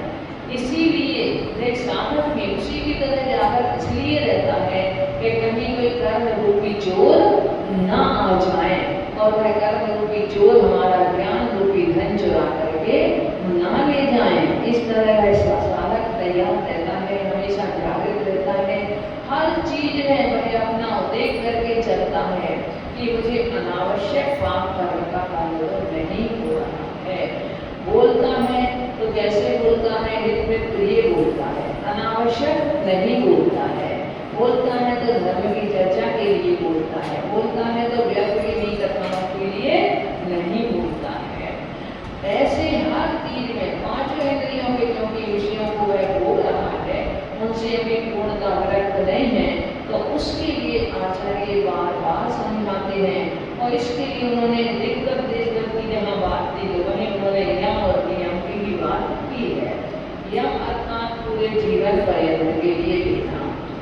इसीलिए एक साधक भी उसी की तरह जागृत इसलिए रहता है कि कहीं कोई कर्म रूपी चोर ना आ जाए और वह कर्म रूपी चोर हमारा ज्ञान रूपी धन चुरा करके ना ले जाए। इस तरह ऐसा साधक तैयार रहता है, हमेशा जागृत रहता है, हर चीज में वह अपना देख करके चलता है कि मुझे अनावश्यक पाप करने का कारण नहीं हो रहा है। बोलता है तो कैसे बोलता है, हित में प्रिय बोलता है, अनावश्यक नहीं बोलता है। बोलता है तो धर्म की चर्चा के लिए बोलता है, बोलता है तो व्यर्थ की नहीं कथाओं के लिए नहीं बोलता है। ऐसे हर चीज में पांचों इंद्रियों के क्योंकि विषयों को वह बोल रहा है, उनसे अभी पूर्णता विरक्त नहीं है, तो उसके लिए आचार्य बार बार समझाते हैं। और इसके लिए उन्होंने दिग्गत देशगत की जहाँ बात दी तो वहीं उन्होंने यम और नियम की भी बात की है। यम अर्थात पूरे जीवन पर्यंत के लिए लेना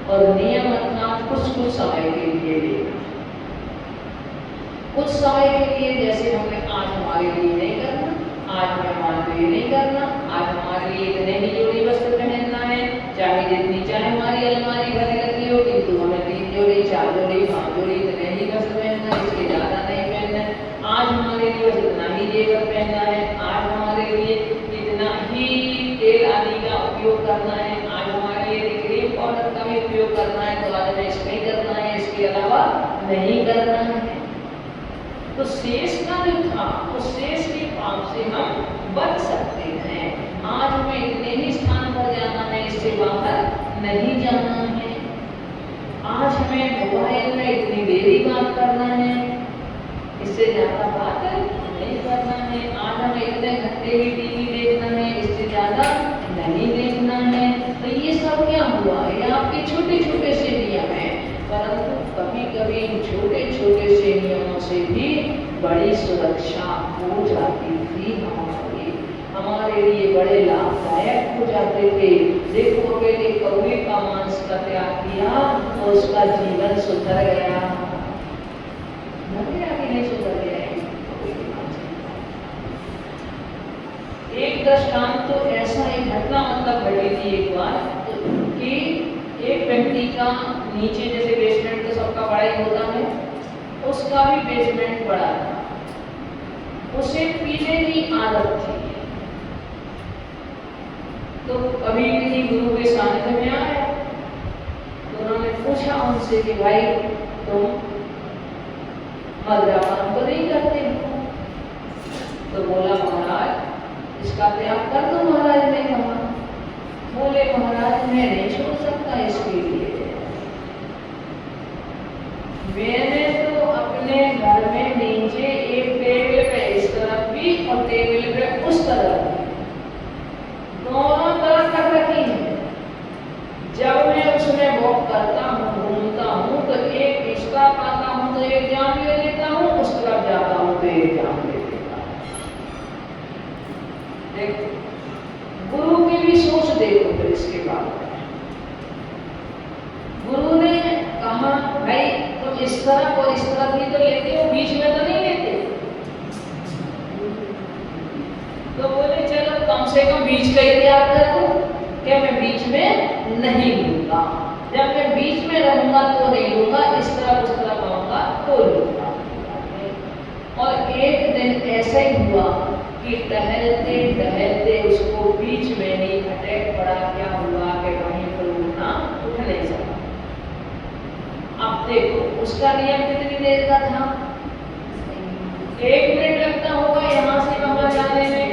और नियम अर्थात कुछ कुछ समय के लिए लेना। कुछ समय के लिए जैसे हमने आज हमारे लिए नहीं करना, आज हमारे लिए नहीं करना, आज हमारे लिए इतने ही जोड़ी वस्त्र पहनना है, चाहे जितनी चाहे हमारी अलमारी भरी रखी हो, किंतु हमें 3 जोड़ी 4 जोड़ी 5 जोड़ी इतने ही वस्त्र पहनना है, इसके ज़्यादा नहीं पहनना है। आज हमारे लिए बस इतना ही जेवर पहनना है, आज हमारे लिए इतना ही तेल आदि का उपयोग करना है, आज हमारे लिए क्रीम पाउडर का भी उपयोग करना है, तो आज हमें इसमें करना है, इसके अलावा नहीं करना है। तो शेष का जो था उस शेष के पाप से हम बच सकते हैं। आज हमें इतने ही स्थान पर जाना है, इससे बाहर नहीं जाना है। आज हमें मोबाइल में इतनी देरी बात करना है, इससे ज़्यादा बात नहीं करना है। आज हमें इतने घंटे ही टीवी देखना है, इससे ज़्यादा नहीं देखना है। तो ये सब क्या हुआ, ये आपके छोटे छोटे से नियम हैं, परंतु कभी कभी इन छोटे छोटे से नियमों से भी बड़ी सुरक्षा हो जाती थी, हमारे लिए बड़े लाभदायक हो जाते थे। देखो पहले कौवे का मांस का त्याग किया तो उसका जीवन सुधर गया, नहीं सुधर दृष्टांत तो ऐसा एक घटना मतलब घटी थी एक बार कि एक व्यक्ति का नीचे जैसे बेसमेंट तो सबका बड़ा ही होता है, उसका भी बेसमेंट बड़ा था। उसे पीने की आदत थी। तो कभी किसी गुरु के सानिध्य में आया तो उन्होंने पूछा उनसे कि भाई तुम मद्यपान तो नहीं करते हो? तो बोला महाराज इसका त्याग कर दो। महाराज ने कहा, बोले महाराज मैं नहीं छोड़ सकता इसके लिए। मैंने तो अपने घर में नीचे एक टेबल पे इस तरफ भी और टेबल पे उस तरफ भी दोनों तरफ कर रखी है। जब मैं उसमें वॉक करता हूँ घूमता हूँ तो एक रिश्ता पाता हूँ तो एक जान ले लेता हूँ, उस तरफ जाता हूँ तो एक जान ले लेता हूँ। देखो गुरु की भी सोच देखो। फिर इसके बाद गुरु ने कहा भाई तुम इस तरफ और इस तरफ ही तो लेते हो, बीच में तो नहीं लेते। तो बोले चलो कम से कम बीच का ही त्याग कर दो, क्या मैं बीच में नहीं लूंगा। जब मैं बीच में रहूंगा तो नहीं लूंगा, इस तरफ उस तरफ आऊंगा तो लूंगा। और एक दिन ऐसा ही हुआ कि टहलते टहलते उसको बीच में ही अटैक पड़ा। क्या हुआ कि वहीं पर उठ नहीं सका। अब देखो उसका नियम कितनी देर का था? 1 मिनट लगता होगा यहाँ से वहां जाने में,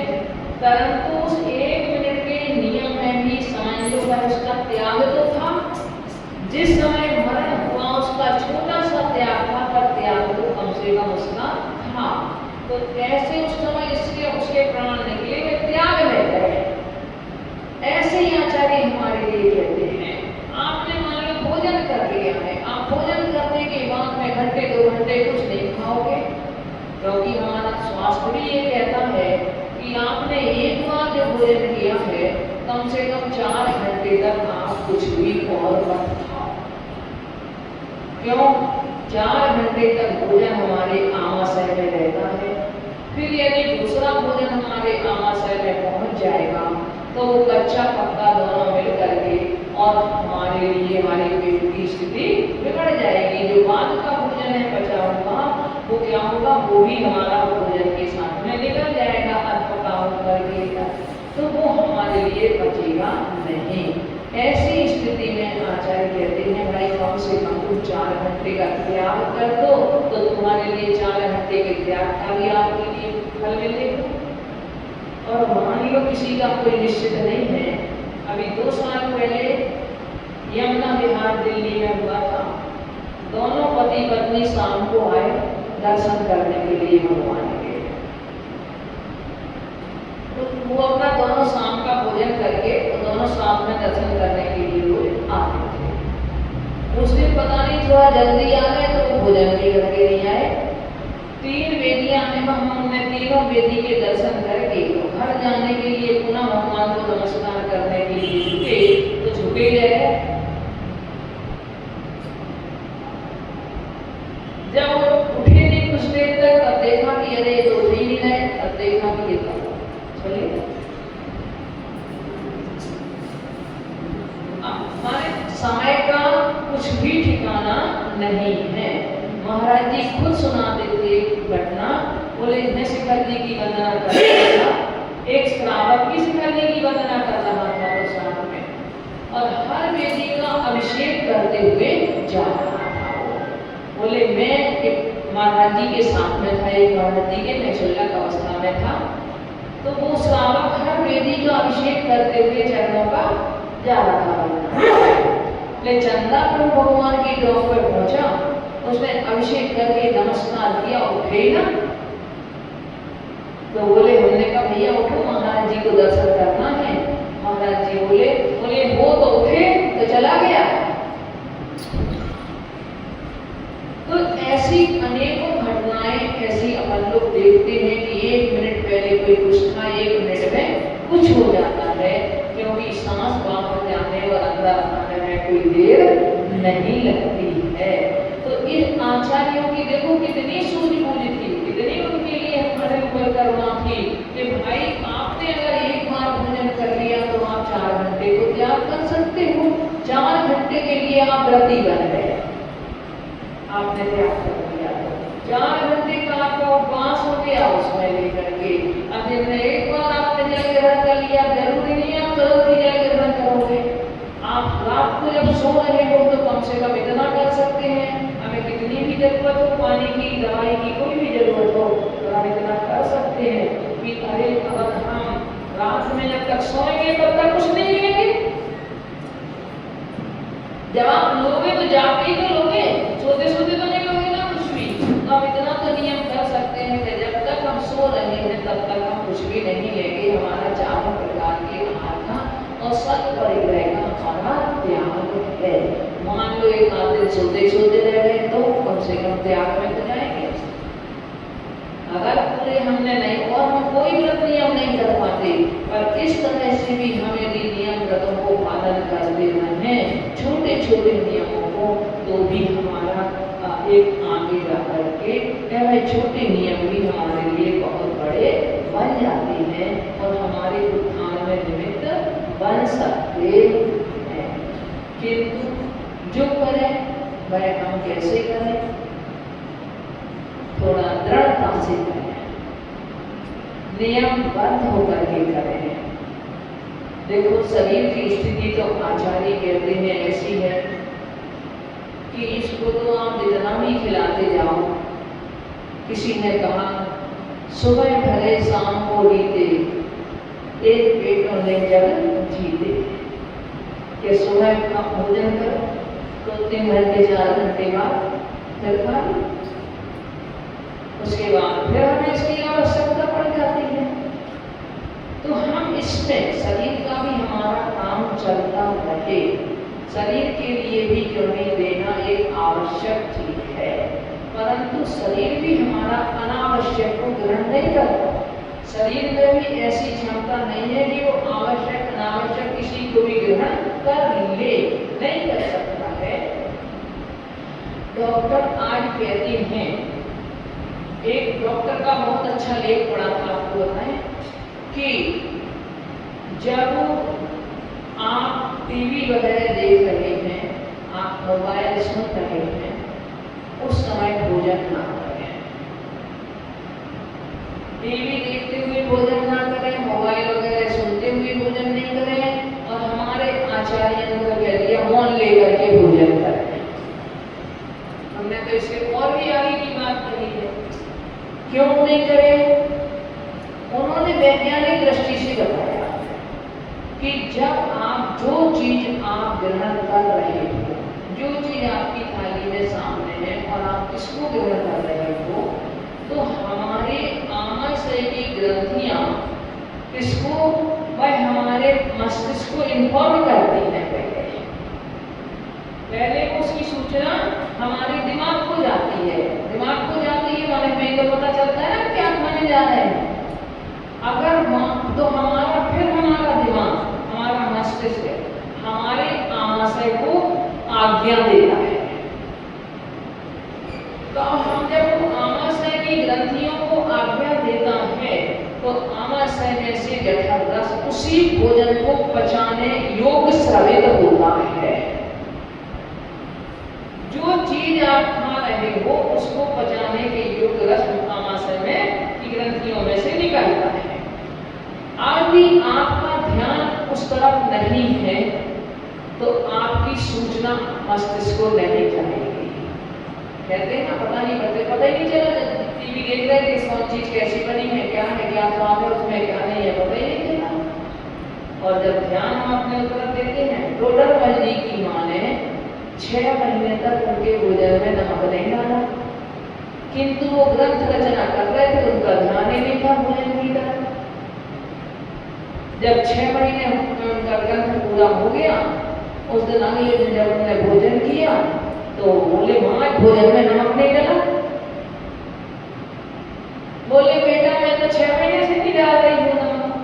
परंतु उस 1 मिनट के नियम में भी समझ लो उसका त्याग तो था। जिस समय मरण हुआ उसका छोटा सा त्याग था, पर त्याग तो कम से कम उसका था। तो कैसे उस समय इसलिए उसके प्राण निकले वे त्याग में गए। ऐसे ही आचार्य हमारे लिए कहते हैं आपने मान लो भोजन कर लिया है, आप भोजन करने के बाद में घंटे 2 घंटे कुछ नहीं खाओगे, क्योंकि हमारा स्वास्थ्य भी ये कहता है कि आपने एक बार जब भोजन किया है कम से कम 4 घंटे तक आप कुछ भी और मत खाओ। क्यों? 4 घंटे तक भोजन हमारे आमाशय में रहता है। फिर यदि दूसरा भोजन हमारे आमाशय में पहुंच जाएगा तो वो कच्चा पक्का दोनों मिल करके और हमारे लिए हमारे पेट की स्थिति बिगड़ जाएगी। जो बाद का भोजन है बचा हुआ वो क्या होगा, वो भी हमारा भोजन के साथ में निकल जाएगा अधपका होकर के, तो वो हमारे लिए बचेगा नहीं। ऐसी स्थिति में आचार्य कहते हैं भाई कम से कम तुम 4 घंटे का त्याग कर दो तो तुम्हारे लिए 4 घंटे के त्याग का भी आपके लिए फल मिलेगा। और मान लो किसी का कोई निश्चित नहीं है, अभी 2 साल पहले यमुना विहार दिल्ली में हुआ था। दोनों पति पत्नी शाम को आए दर्शन करने के लिए भगवान के। तो वो अपना दोनों शाम का भोजन करके वो दोनों साथ में दर्शन करने के लिए वो आते थे। उस दिन पता नहीं थोड़ा जल्दी आ गए तो वो भोजन भी करके नहीं आए। 3 वेदियां हैं, हमने तीनों वेदी के दर्शन करके घर जाने के लिए पुनः भगवान को नमस्कार करने के लिए झुके तो झुके रहे। जब वो उठे नहीं कुछ देर तक तब देखा कि अरे तो उठ ही नहीं रहे, तब देखा कि ये चलिए हमारे समय का कुछ भी ठिकाना नहीं है। महाराज जी खुद सुनाते थे घटना, बोले मैं शिखर जी की वंदना कर रहा था, एक श्रावक की शिखर जी की वंदना कर रहा था तो साथ में, और हर वेदी का अभिषेक करते हुए जा रहा था। बोले मैं महाराज जी के साथ में था, एक महाराज जी के मैं शुल्लक अवस्था में था, तो वो श्रावक हर वेदी का अभिषेक करते हुए चरणों का जा रहा था। ले चंदा प्रभु भगवान की डोर पर पहुंचा, उसने अभिषेक करके नमस्कार किया, उठे ना तो बोले हमने कहा भैया उठो महाराज जी को दर्शन करना है। महाराज जी बोले वो तो उठे तो चला गया। तो ऐसी अनेकों घटनाएं ऐसी अपन लोग देखते हैं कि 1 मिनट पहले कोई कुछ था, 1 मिनट में कुछ हो जाता है, क्योंकि सांस बाहर जाने और अंदर आने में कोई देर नहीं लगती है। तो इस आचार्यों की देखो कितनी सूझबूझ थी, कितनी उनके लिए हमारे ऊपर करुणा थी कि भाई आपने अगर एक आप व्रती बन गए, आपने त्याग कर दिया। 4 घंटे का आपका उपवास हो गया उसमें लेकर के, अब दिन में एक बार आपने जल ग्रहण कर लिया, जरूरी नहीं आप तुरंत ही जल ग्रहण करोगे। आप रात को जब सो रहे हो तो कम से कम इतना कर सकते हैं, हमें कितनी भी जरूरत हो, पानी की, दवाई की, कोई भी जरूरत हो तो हम इतना कर सकते हैं कि अरे अगर हम रात में जब तक सोएंगे तब तक कुछ नहीं लेंगे। जब आप लोगे तो जाके ही तो लोगे, सोते सोते तो नहीं लोगे ना कुछ भी। तो हम इतना तो नियम कर सकते हैं कि जब तक हम सो रहे हैं तब तक हम कुछ भी नहीं लेंगे। हमारा 4 प्रकार के आहार का और सत परिग्रह का हमारा त्याग है। मान लो एक आध दिन सोते सोते रह गए तो कम से कम त्याग में तो जाएंगे। अगर पूरे हमने नहीं, और हम कोई व्रत नियम नहीं कर पाते, पर इस तरह से भी हम यदि नियम व्रतों को पालन करते हैं, छोटे छोटे नियमों को, तो भी हमारा एक आगे जा करके वह छोटे नियम भी हमारे लिए बहुत बड़े बन जाते हैं और हमारे उत्थान में निमित्त बन सकते हैं। किंतु जो करें वह हम कैसे करें, थोड़ा दृढ़ता से करें, नियमबद्ध होकर के करें। देखो शरीर की स्थिति तो आचार्य कहते हैं ऐसी है कि इसको तो आप जितना भी खिलाते जाओ। किसी ने कहा सुबह भले शाम को रीते, एक पेट और ले जग जीते, कि सुबह का भोजन करो तो 3 घंटे 4 घंटे बाद फिर खा लो, उसके बाद फिर हमें इसकी आवश्यकता पड़ जाती है। तो हम इसमें शरीर का भी हमारा काम चलता रहे, शरीर के लिए भी जो नहीं देना एक आवश्यक चीज है, परंतु शरीर भी हमारा अनावश्यक को ग्रहण नहीं करता। शरीर में भी ऐसी क्षमता नहीं है कि वो आवश्यक अनावश्यक किसी को भी ग्रहण कर ले, नहीं कर सकता है। डॉक्टर आज कहते हैं, एक डॉक्टर का बहुत अच्छा लेख पढ़ा था, आपको बताएं कि जब आप टीवी वगैरह देख रहे हैं, आप मोबाइल सुन रहे हैं, उस समय भोजन ना करें। टीवी देखते हुए भोजन ना करें, मोबाइल वगैरह सुनते हुए भोजन नहीं करें, और हमारे आचार्य ने तो कह दिया मौन लेकर के भोजन करें। हमने तो इसके और भी आगे की बात कही है। क्यों नहीं करें? उन्होंने वैज्ञानिक दृष्टि से बताया कि जब आप जो चीज आप ग्रहण कर रहे हो, जो चीज आपकी थाली में सामने है और आप किसको ग्रहण कर रहे हो, तो हमारे आमाशय की ग्रंथियां किसको, वह हमारे मस्तिष्क को इन्फॉर्म करती हैं। पहले उसकी सूचना हमारे दिमाग को जाती है, दिमाग को जाती है माने हमें तो पता चलता है ना क्या खाने जा रहे हैं। अगर तो हमारा फिर हमारा दिमाग, हमारा मस्तिष्क हमारे आमाशय को आज्ञा देता है। तो हम जब आमाशय की ग्रंथियों को आज्ञा देता है तो आमाशय में से जठर रस उसी भोजन को पचाने योग्य स्रावित होता है। जो चीज आप खा रहे हो उसको पचाने के योग्य रस आमाशय में की ग्रंथियों में से निकलता है। यदि आपका ध्यान उस तरफ नहीं है तो आपकी सूचना मस्तिष्क को नहीं जाएगी। कहते हैं ना, पता नहीं करते, पता ही नहीं चला। टीवी देख रहे थे, कौन चीज कैसी बनी है, क्या है, क्या स्वाद है उसमें, क्या नहीं है, पता ही नहीं चला। और जब ध्यान हम अपने तरफ देते हैं, टोटल मजली की माँ ने 6 महीने तक उनके भोजन में नमक नहीं डाला, किंतु वो ग्रंथ रचना कर रहे थे, उनका ध्यान ही नहीं था भोजन की तरफ। जब 6 महीने उनका ग्रंथ पूरा हो गया, उस दिन अगले दिन जब उन्होंने भोजन किया तो बोले माँ भोजन में नमक नहीं डाला। बोले बेटा मैं तो 6 महीने से नहीं डाल रही हूँ नमक।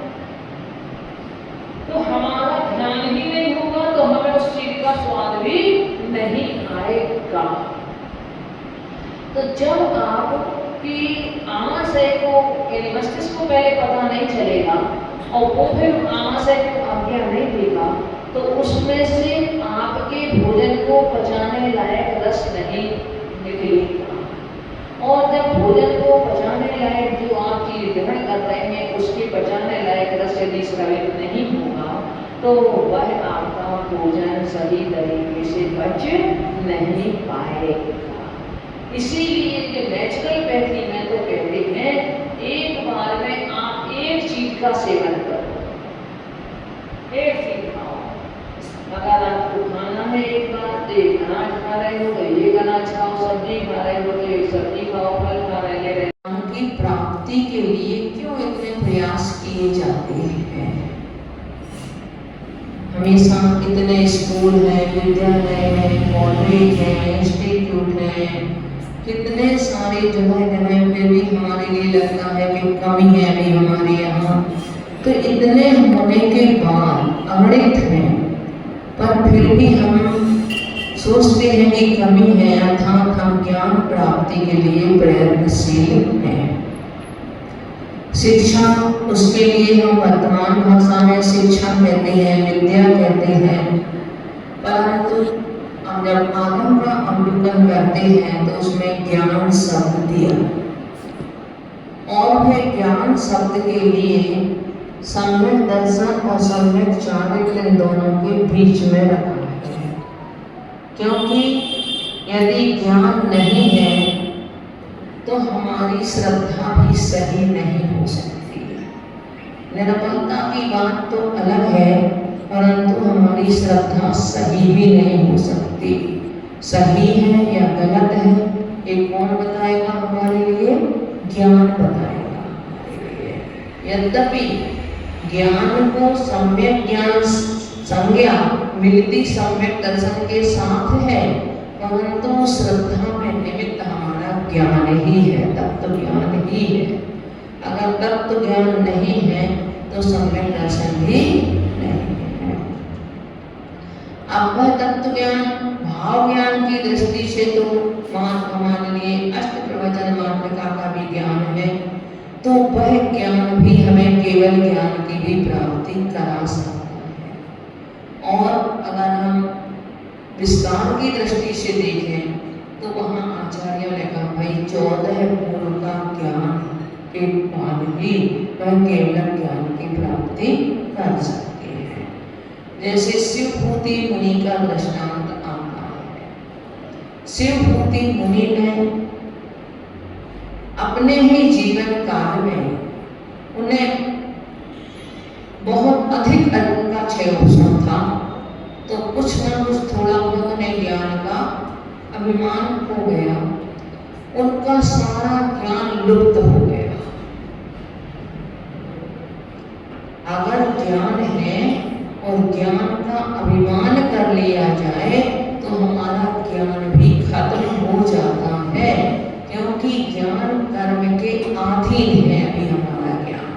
तो हमारा ध्यान ही नहीं होगा तो हमें उस चीज का स्वाद भी नहीं आएगा। तो जब आपकी आमाशय को यानी मस्तिष्क को पहले पता नहीं चलेगा और वो फिर आमाशय को आज्ञा नहीं देगा, तो उसमें से आपके भोजन को पचाने लायक रस नहीं निकलेगा। और जब भोजन को पचाने लायक जो आप चीज ग्रहण कर रहे हैं उसके पचाने लायक रस यदि स्रावित नहीं होगा तो वह आपका भोजन सही तरीके से पच नहीं पाएगा। इसीलिए जो नेचुरल पैथी में तो कहते हैं एक बार में आप एक चीज का सेवन करो, एक चीज खाओ। अगर आपको खाना है एक बार तो एक अनाज खा रहे हो तो एक अनाज खाओ, सब्जी खा रहे हो तो एक सब्जी खाओ, फल खा रहे हो। की प्राप्ति के लिए क्यों इतने प्रयास किए जाते हैं? हमेशा इतने स्कूल हैं, विद्यालय हैं, कॉलेज हैं, इंस्टीट्यूट हैं, कितने सारे जगह पे भी हमारे लिए लगता है कि कमी है अभी हमारे यहाँ। तो इतने होने के बाद अगणित हैं, पर फिर भी हम सोचते हैं कि कमी है, अर्थात हम ज्ञान प्राप्ति के लिए प्रयत्नशील हैं। शिक्षा, उसके लिए हम वर्तमान भाषा में शिक्षा कहते हैं, विद्या कहते हैं, परंतु हम जब आगम का अवलोकन करते हैं तो उसमें ज्ञान शब्द दिया और वह ज्ञान शब्द के लिए सम्यक दर्शन और सम्यक चारित्र इन दोनों के बीच में रखा है। क्योंकि यदि ज्ञान नहीं है तो हमारी श्रद्धा भी सही नहीं हो सकती। निर्मलता की बात तो अलग है, परंतु हमारी श्रद्धा सही भी नहीं हो सकती। सही है या गलत है ये कौन बताएगा हमारे लिए? ज्ञान बताएगा हमारे लिए। यद्यपि ज्ञान को सम्यक ज्ञान संज्ञा मिलती सम्यक दर्शन के साथ है, परंतु श्रद्धा में निमित्त हमारा ज्ञान ही है, तत्व ज्ञान ही है। अगर तत्व ज्ञान नहीं है तो सम्यक दर्शन भी नहीं है। अब वह तत्व ज्ञान भाव ज्ञान की दृष्टि से तो हमारे लिए अष्ट प्रवचन मातृका का भी ज्ञान है, तो वह ज्ञान भी हमें केवल ज्ञान की भी प्राप्ति करा सकता है। और अगर हम विस्तार की दृष्टि से देखें तो वहाँ आचार्यों ने कहा भाई 14 पूर्व का ज्ञान के बाद ही वह केवल ज्ञान की प्राप्ति कर सकते हैं। जैसे शिवभूति मुनि का दृष्टांत आता है। शिवभूति मुनि ने अपने ही जीवन काल में उन्हें बहुत अधिक अन्न का क्षय था, तो कुछ न कुछ थोड़ा उन्हें ज्ञान का अभिमान हो गया, उनका सारा ज्ञान लुप्त हो गया। अगर ज्ञान है और ज्ञान का अभिमान कर लिया जाए तो हमारा ज्ञान भी खत्म हो जाता है, क्योंकि ज्ञान कर्म के अधीन है। अभी हमारा ज्ञान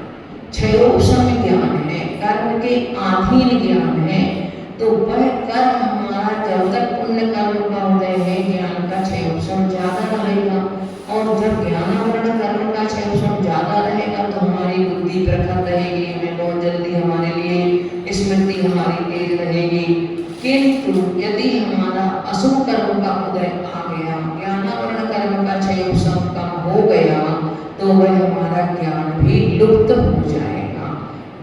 क्षयोपशम ज्ञान है, कर्म के अधीन ज्ञान है, तो वह कर्म हमारा जब तक पुण्य कर्म का उदय है ज्ञान का क्षयोपशम ज्यादा रहेगा, और जब ज्ञानावरण कर्म का क्षयोपशम ज्यादा रहेगा तो हमारी बुद्धि प्रखर रहेगी, हमें बहुत जल्दी हमारे लिए स्मृति हमारी तेज रहेगी। किंतु यदि हमारा अशुभ कर्म का उदय आ गया, ज्ञानावरण कर्म का क्षयोपशम कम हो गया, तो वह हमारा ज्ञान भी लुप्त हो जाएगा।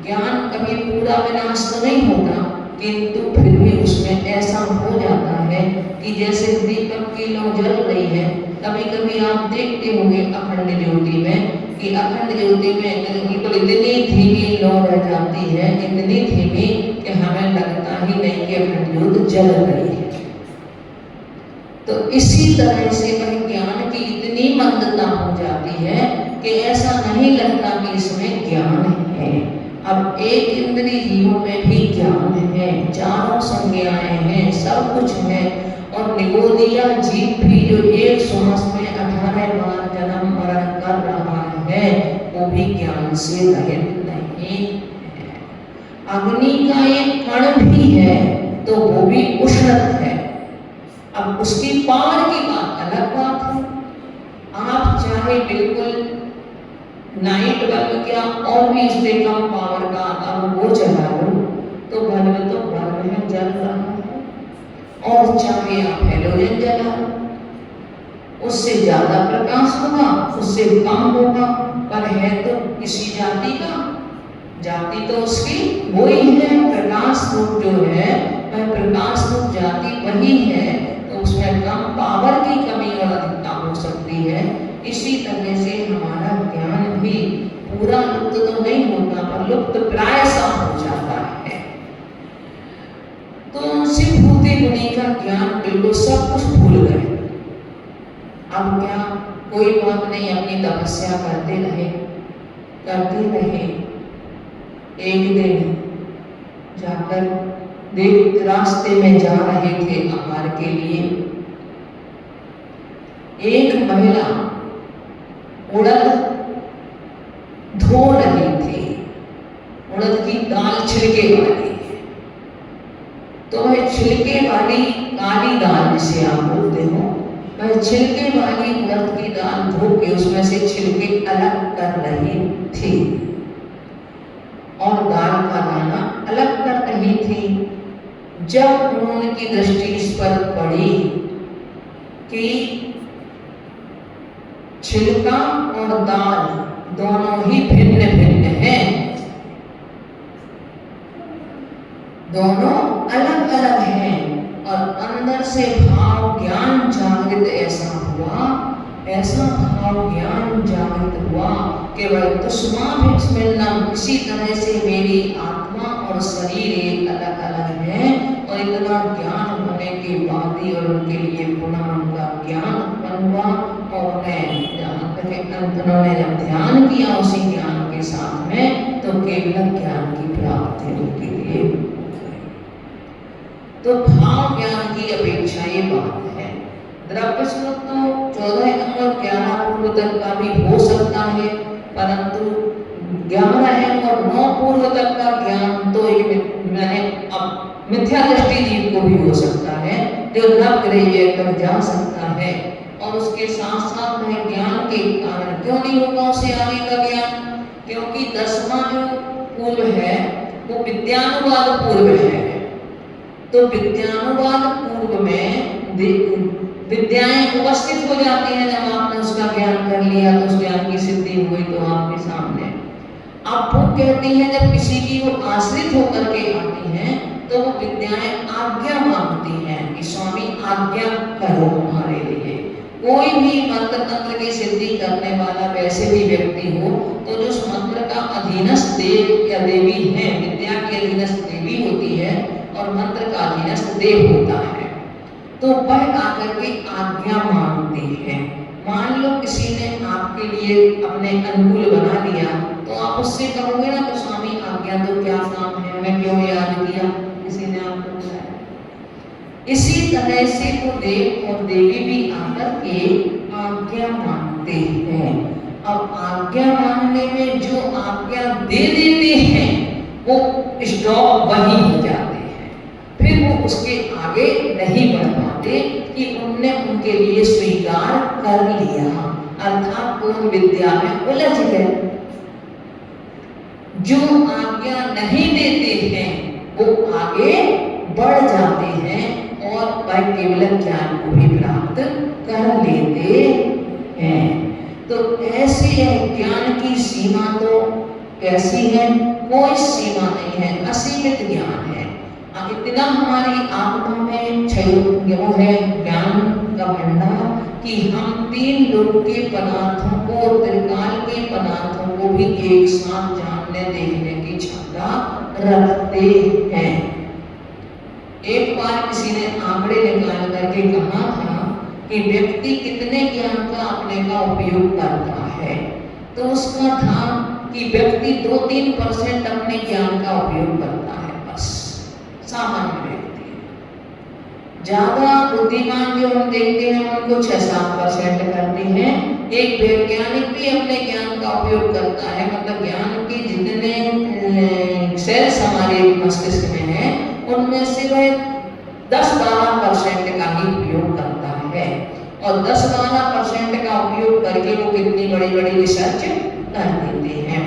ज्ञान कभी पूरा विनाश तो नहीं होता, किंतु फिर भी उसमें ऐसा हो जाता है कि जैसे दीपक की लौ जल रही है, कभी कभी आप देखते होंगे अखंड ज्योति में कि अखंड ज्योति में बिल्कुल इतनी धीमी लौ रह जाती है, इतनी धीमी कि हमें लगता ही नहीं कि अखंड ज्योति जल रही है। तो इसी तरह से वह ज्ञान की इतनी मंदता हो जाती है कि ऐसा नहीं लगता कि इसमें ज्ञान है। अब एक इंद्रिय जीवों में भी ज्ञान है, चारों संज्ञाएं हैं, सब कुछ है, और निगोदिया जीव भी जो एक श्वास में 18 बार जन्म मरण कर रहा है वो भी ज्ञान से रहित नहीं है। अग्नि का एक कण भी है तो वो भी उष्णत है। अब उसकी पार की बात अलग बात है। आप चाहे बिल्कुल नाइट बल्ब क्या और भी इससे कम पावर का अब वो चला लो, तो बल्ब तो बल्ब में जल रहा है, और चाहे आप हेलोजन जलाओ, उससे ज्यादा प्रकाश होगा, उससे कम होगा, पर है तो किसी जाति का, जाति तो उसकी वही है, प्रकाश रूप जो है वह प्रकाश रूप जाति वही है, तो उसमें कम पावर की कमी और अधिकता हो सकती है। इसी तरह से हमारा ज्ञान भी पूरा लुप्त तो नहीं होता, पर लुप्त प्राय सा हो जाता है। तो शिव भूति गुणी का ज्ञान बिल्कुल सब कुछ भूल गए। अब क्या, कोई बात नहीं, अपनी तपस्या करते रहे। एक दिन जाकर देख, रास्ते में जा रहे थे आहार के लिए, एक महिला उड़द धो रही थी, उड़द की दाल छिलके वाली। तो वह छिलके वाली काली दाल जिसे आप बोलते हो, वह छिलके वाली उड़द की दाल धो के उसमें से छिलके अलग कर रही थी और दाल का दाना अलग कर रही थी। जब उन्होंने दृष्टि इस पर पड़ी कि छिलका और दाल दोनों ही भिन्न भिन्न हैं, दोनों अलग अलग हैं, और अंदर से भाव ज्ञान जागृत ऐसा भाव ज्ञान जागृत हुआ कि वह दुष्माभिस्मरणम, इसी तरह से मेरी आत्मा और शरीर एक अलग अलग है, और इतना ज्ञान होने के बाद ही और उनके लिए पुनः उनका ज्ञान उत्पन्न हुआ, और उन्होंने जब ध्यान किया उसी ज्ञान के साथ में, तो केवल ज्ञान की प्राप्ति उनके लिए। तो भाव ज्ञान की अपेक्षा ये बात है। द्रव्य स्रोत तो 14 और 11 पूर्व तक का भी हो सकता है, परंतु 11 और 9 पूर्व तक का ज्ञान तो ये मैंने अब मिथ्या दृष्टि जीव को भी हो सकता है, जो नवग्रह तक जा सकता है, और उसके साथ साथ में ज्ञान के कारण क्यों नहीं होगा उसे आगे का ज्ञान, क्योंकि 10वां जो पूर्व है वो विद्यानुवाद पूर्व है। तो विद्यानुवाद पूर्व में विद्याएं उपस्थित हो जाती हैं। जब आपने उसका ज्ञान कर लिया तो उस ज्ञान की सिद्धि हुई तो आपके सामने आप वो कहती हैं, जब किसी की वो आश्रित होकर के आती हैं तो वो विद्याएं आज्ञा मांगती हैं कि स्वामी आज्ञा करो हमारे लिए। कोई भी मंत्र तंत्र की सिद्धि करने वाला वैसे भी व्यक्ति हो तो जो उस मंत्र का अधीनस्थ देव या देवी है, विद्या की अधीनस्थ देवी होती है और मंत्र का अधीनस्थ देव होता है, तो वह आकर के आज्ञा मांगती है। मान लो किसी ने आपके लिए अपने अनुकूल बना लिया तो आप उससे कहोगे ना कि स्वामी आज्ञा तो क्या काम है, मैं क्यों याद किया, किसी ने आपको बताया। इसी तरह से वो देव और देवी भी आकर के आज्ञा मांगते हैं। अब आज्ञा मांगने में जो आज्ञा दे देते हैं वो स्टॉप वहीं हो जाते हैं, फिर वो उसके आगे नहीं बढ़ पाते कि उनने उनके लिए स्वीकार कर लिया, अर्थात उन विद्या में उलझ गए। जो आज्ञा नहीं देते हैं वो आगे बढ़ जाते हैं और वह केवल ज्ञान को भी प्राप्त कर लेते हैं। तो ऐसे ज्ञान की सीमा तो कैसी है, कोई सीमा नहीं है, असीमित ज्ञान है। इतना हमारी आत्मा में वो है ज्ञान का भंडार कि हम 3 लोक के पदार्थों को, त्रिकाल के पदार्थों को भी एक साथ जानने देखने की क्षमता रखते हैं। एक बार किसी ने आंकड़े निकाल करके कहा था कि व्यक्ति कितने ज्ञान का अपने का उपयोग करता है, तो उसका था कि व्यक्ति 2-3% अपने ज्ञान का उपयोग करता है, बस सामान्य व्यक्ति। ज्यादा बुद्धिमान जो हम देखते हैं उनको 6-7% करते हैं। एक वैज्ञानिक भी अपने ज्ञान का उपयोग करता है, मतलब ज्ञान के जितने सेल्स हमारे मस्तिष्क में हैं उनमें से वह 10-12% का ही उपयोग करता है, और 10-12% का उपयोग करके वो कितनी बड़ी बड़ी रिसर्च कर देते हैं।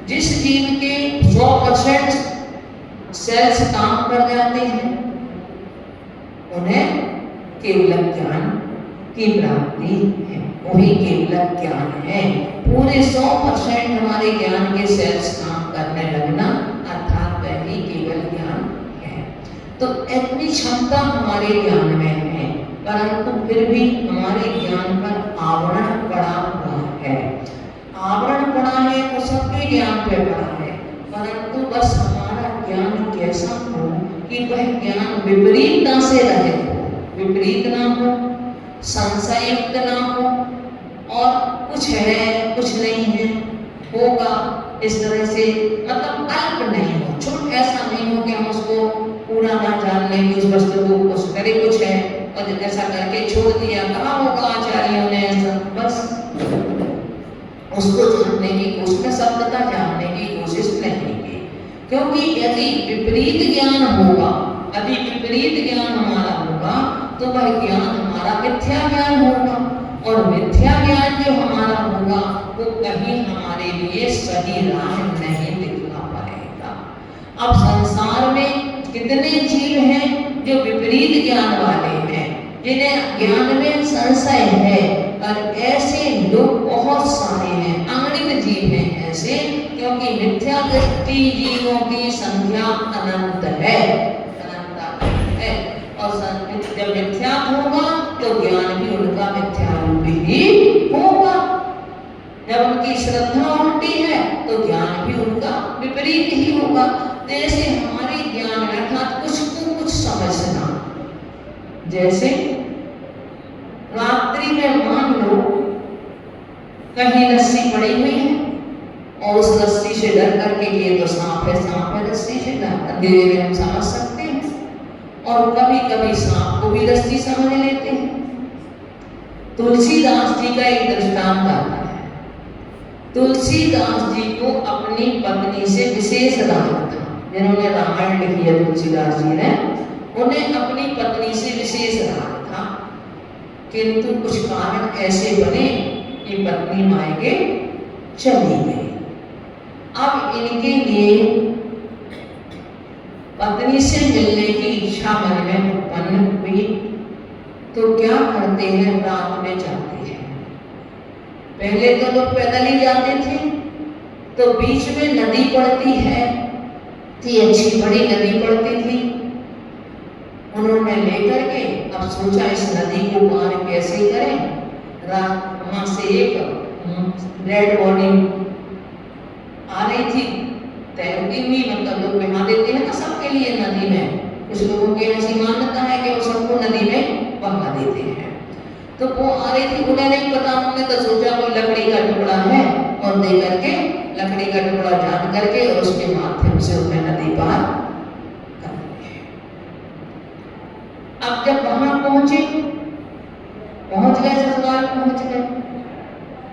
जिस जीव के 100% सेल्स काम कर जाते हैं, उन्हें केवल ज्ञान की प्राप्ति है, वही केवल ज्ञान है। पूरे 100% हमारे ज्ञान के सेल्स काम करने लगना अर्थात वही केवल ज्ञान है। तो इतनी क्षमता हमारे ज्ञान में है, परंतु फिर भी हमारे ज्ञान पर आवरण पड़ा हुआ है। आवरण पड़ा है तो सबके ज्ञान पे पड़ा है, परंतु बस हमारा ज्ञान कैसा हो कि वह ज्ञान विपरीतता से रहे, विपरीत ना हो, संशयुक्त ना हो, और कुछ है कुछ नहीं है, होगा इस तरह से, मतलब अल्प नहीं हो, छोट ऐसा नहीं हो कि हम उसको पूरा ना जान लें कि उस वस्तु को कुछ करे कुछ है और ऐसा करके छोड़ दिया। कहा होगा आचार्यों ने ऐसा, बस उसको जानने की कोशिश, शब्दता जानने की कोशिश नहीं की, क्योंकि यदि विपरीत ज्ञान होगा, यदि विपरीत ज्ञान हमारा होगा तो वह ज्ञान हमारा मिथ्या ज्ञान होगा, और मिथ्या ज्ञान जो हमारा होगा वो कहीं हमारे लिए सही राह नहीं दिखला पाएगा। अब संसार में कितने जीव हैं जो विपरीत ज्ञान वाले हैं, जिन्हें ज्ञान में संशय है, और ऐसे लोग बहुत सारे हैं, अगणित जीव हैं ऐसे, क्योंकि मिथ्या दृष्टि जीवों की संख्या अनंत है, अनंत है। और जब मिथ्या होगा तो ज्ञान भी उनका मिथ्या रूप ही होगा। जब उनकी श्रद्धा उल्टी है तो ज्ञान भी उनका विपरीत ही होगा। तो ऐसे हमारे ज्ञान अर्थात कुछ को कुछ समझना, जैसे रात्रि में मान लो कहीं रस्सी पड़ी हुई है और उस रस्सी से डर करके ये तो सांप है रस्सी से डर, अंधेरे में हम समझ सकते हैं, और कभी कभी सांप को भी रस्सी समझ लेते हैं। तुलसीदास जी का एक दृष्टांत आता है। तुलसीदास जी को अपनी पत्नी से विशेष राग था, जिन्होंने रामायण लिखी है तुलसीदास जी ने, उन्हें अपनी पत्नी से विशेष राग था, किंतु कुछ कारण ऐसे बने कि पत्नी मायके चली गई। अब इनके लिए पत्नी से मिलने की इच्छा मन में उत्पन्न हुई, तो क्या करते हैं, रात में जाते हैं। पहले तो लोग पैदल ही जाते थे, तो बीच में नदी पड़ती है, थी अच्छी बड़ी नदी पड़ती थी, उन्होंने लेकर के अब सोचा इस नदी को पार कैसे करें। रात वहां से एक डेड बॉडी आ रही थी, तैरती हुई, मतलब लोग बहा देते हैं ना सबके लिए नदी में, कुछ लोगों की ऐसी मान्यता है कि वो सबको नदी में बहा देते हैं। तो वो आ रही थी, उन्हें नहीं पता, उन्होंने तो सोचा कोई लकड़ी का टुकड़ा है, और दे करके लकड़ी का टुकड़ा जान करके और उसके माध्यम से उन्हें नदी पार कर दी। अब जब वहां पहुंच गए, ससुराल पहुंच गए,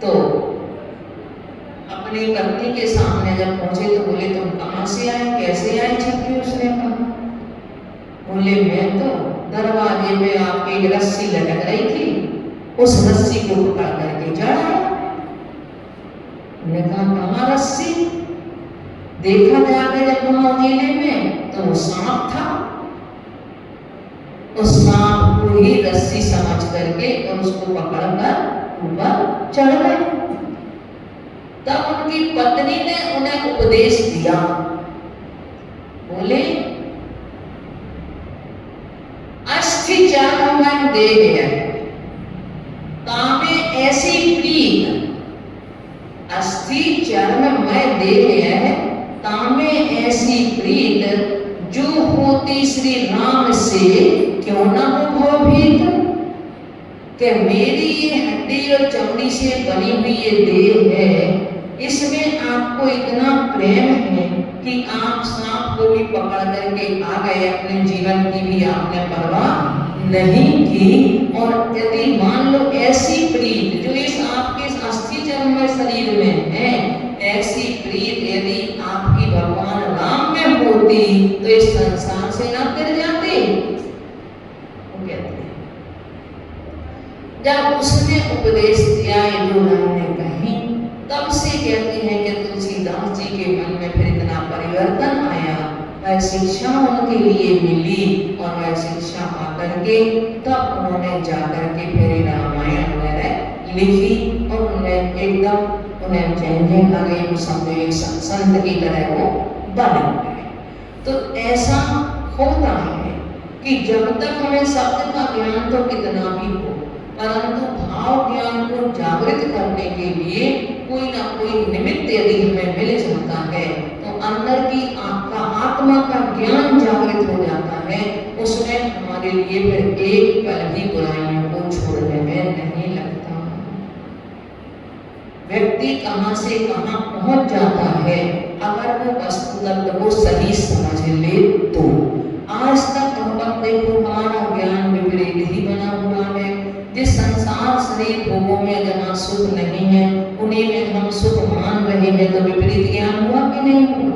तो अपनी पत्नी के सामने जब पहुंचे तो बोले तुम कहां से आए, कैसे आए छक्की? उसने कहा, बोले मैं तो दरवाजे में आपकी एक रस्सी लटक रही थी, उस रस्सी को पकड़ करके चढ़ा। मैंने कहा कहां रस्सी? देखा जाके जब वहां उजेले में तो वो सांप था, उस सांप को ही रस्सी समझ करके और उसको पकड़कर ऊपर चढ़ गए। तब उनकी पत्नी ने उन्हें उपदेश दिया, बोले अस्थि चर्म देह तामे ऐसी प्रीत, अस्थि चर्म में देह तामे ऐसी प्रीत, जो होती श्री राम से क्यों न हो भयभीत। कि मेरी ये हड्डी और चमड़ी से बनी हुई ये देह है, इसमें आपको इतना प्रेम है कि आप सांप को भी पकड़ करके आ गए, अपने जीवन की भी आपने परवाह नहीं की। और यदि मान लो ऐसी प्रीत जो इस आपके अस्थि चर्म शरीर में है, ऐसी प्रीत यदि आपकी भगवान राम में होती तो इस संसार से ना फिर जाते। वो कहते हैं जब उसने उपदेश दिया ये जो ने कही, तब से कहते हैं कि तुलसीदास जी के मन में फिर इतना परिवर्तन आया, वह शिक्षा उनके लिए मिली और वह शिक्षा पाकर के तब उन्होंने जाकर के फिर रामायण वगैरह लिखी और उन्हें एकदम उन्हें चेंजिंग आ गई, सब एक संत की तरह वो बन गए। तो ऐसा होता है कि जब तक हमें शब्द का ज्ञान तो कितना भी हो, परंतु भाव ज्ञान को जागृत करने के लिए कोई ना कोई निमित्त यदि हमें मिल जाता है तो अंदर की आपका आत्मा का ज्ञान जागृत हो जाता है, उसमें हमारे लिए फिर एक पल भी बुराइयों को छोड़ने में नहीं लगता। व्यक्ति कहां से कहां पहुंच जाता है अगर वो वस्तु तत्व को सही समझ ले तो। आज तक हम देखो हमारा ज्ञान विपरीत ही बना हुआ है। जिस संसार शरीर भोगों में जहाँ सुख नहीं है उन्हीं में हम सुख मान रहे हैं, तो विपरीत ज्ञान हुआ कि नहीं हुआ।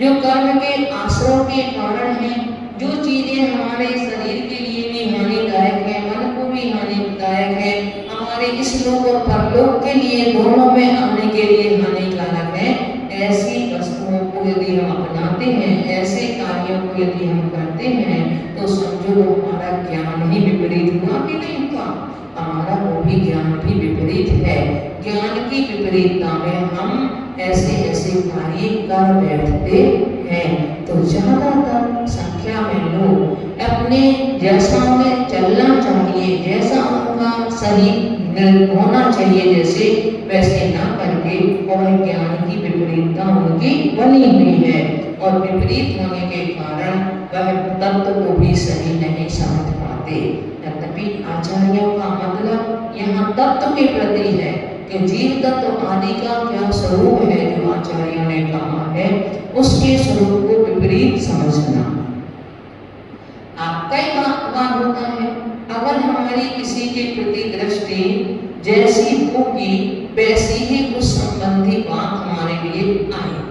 जो कर्म के आश्रय के कारण है, जो चीजें हमारे शरीर के लिए भी हानिदायक है, मन को भी हानिदायक है, हमारे इस लोक और परलोक के लिए दोनों में आने के लिए हानिकारक है, ऐसी वस्तुओं को यदि हम अपनाते हैं, ऐसे कार्यों को यदि हम करते हैं, तो समझो हमारा ज्ञान ही विपरीत हुआ कि नहीं हुआ। हमारा वो भी ज्ञान भी विपरीत है। ज्ञान की विपरीतता में हम ऐसे ऐसे कार्य कर बैठते हैं। तो ज्यादातर संख्या में लोग अपने जैसा में चलना चाहिए, जैसा उनका सही होना चाहिए जैसे वैसे ना करके, और ज्ञान की विपरीतता उनकी बनी हुई है और विपरीत होने के कारण वह तत्व को भी सही नहीं समझ पाते। यद्यपि आचार्यों का मतलब यहाँ तत्व के प्रति है कि जीव तत्व आदि का क्या स्वरूप है, जो आचार्यों ने कहा है उसके स्वरूप को विपरीत समझना। आप कई बार होता है, अगर हमारी किसी के प्रति दृष्टि जैसी होगी वैसी ही उस संबंधी बात हमारे लिए आएगी।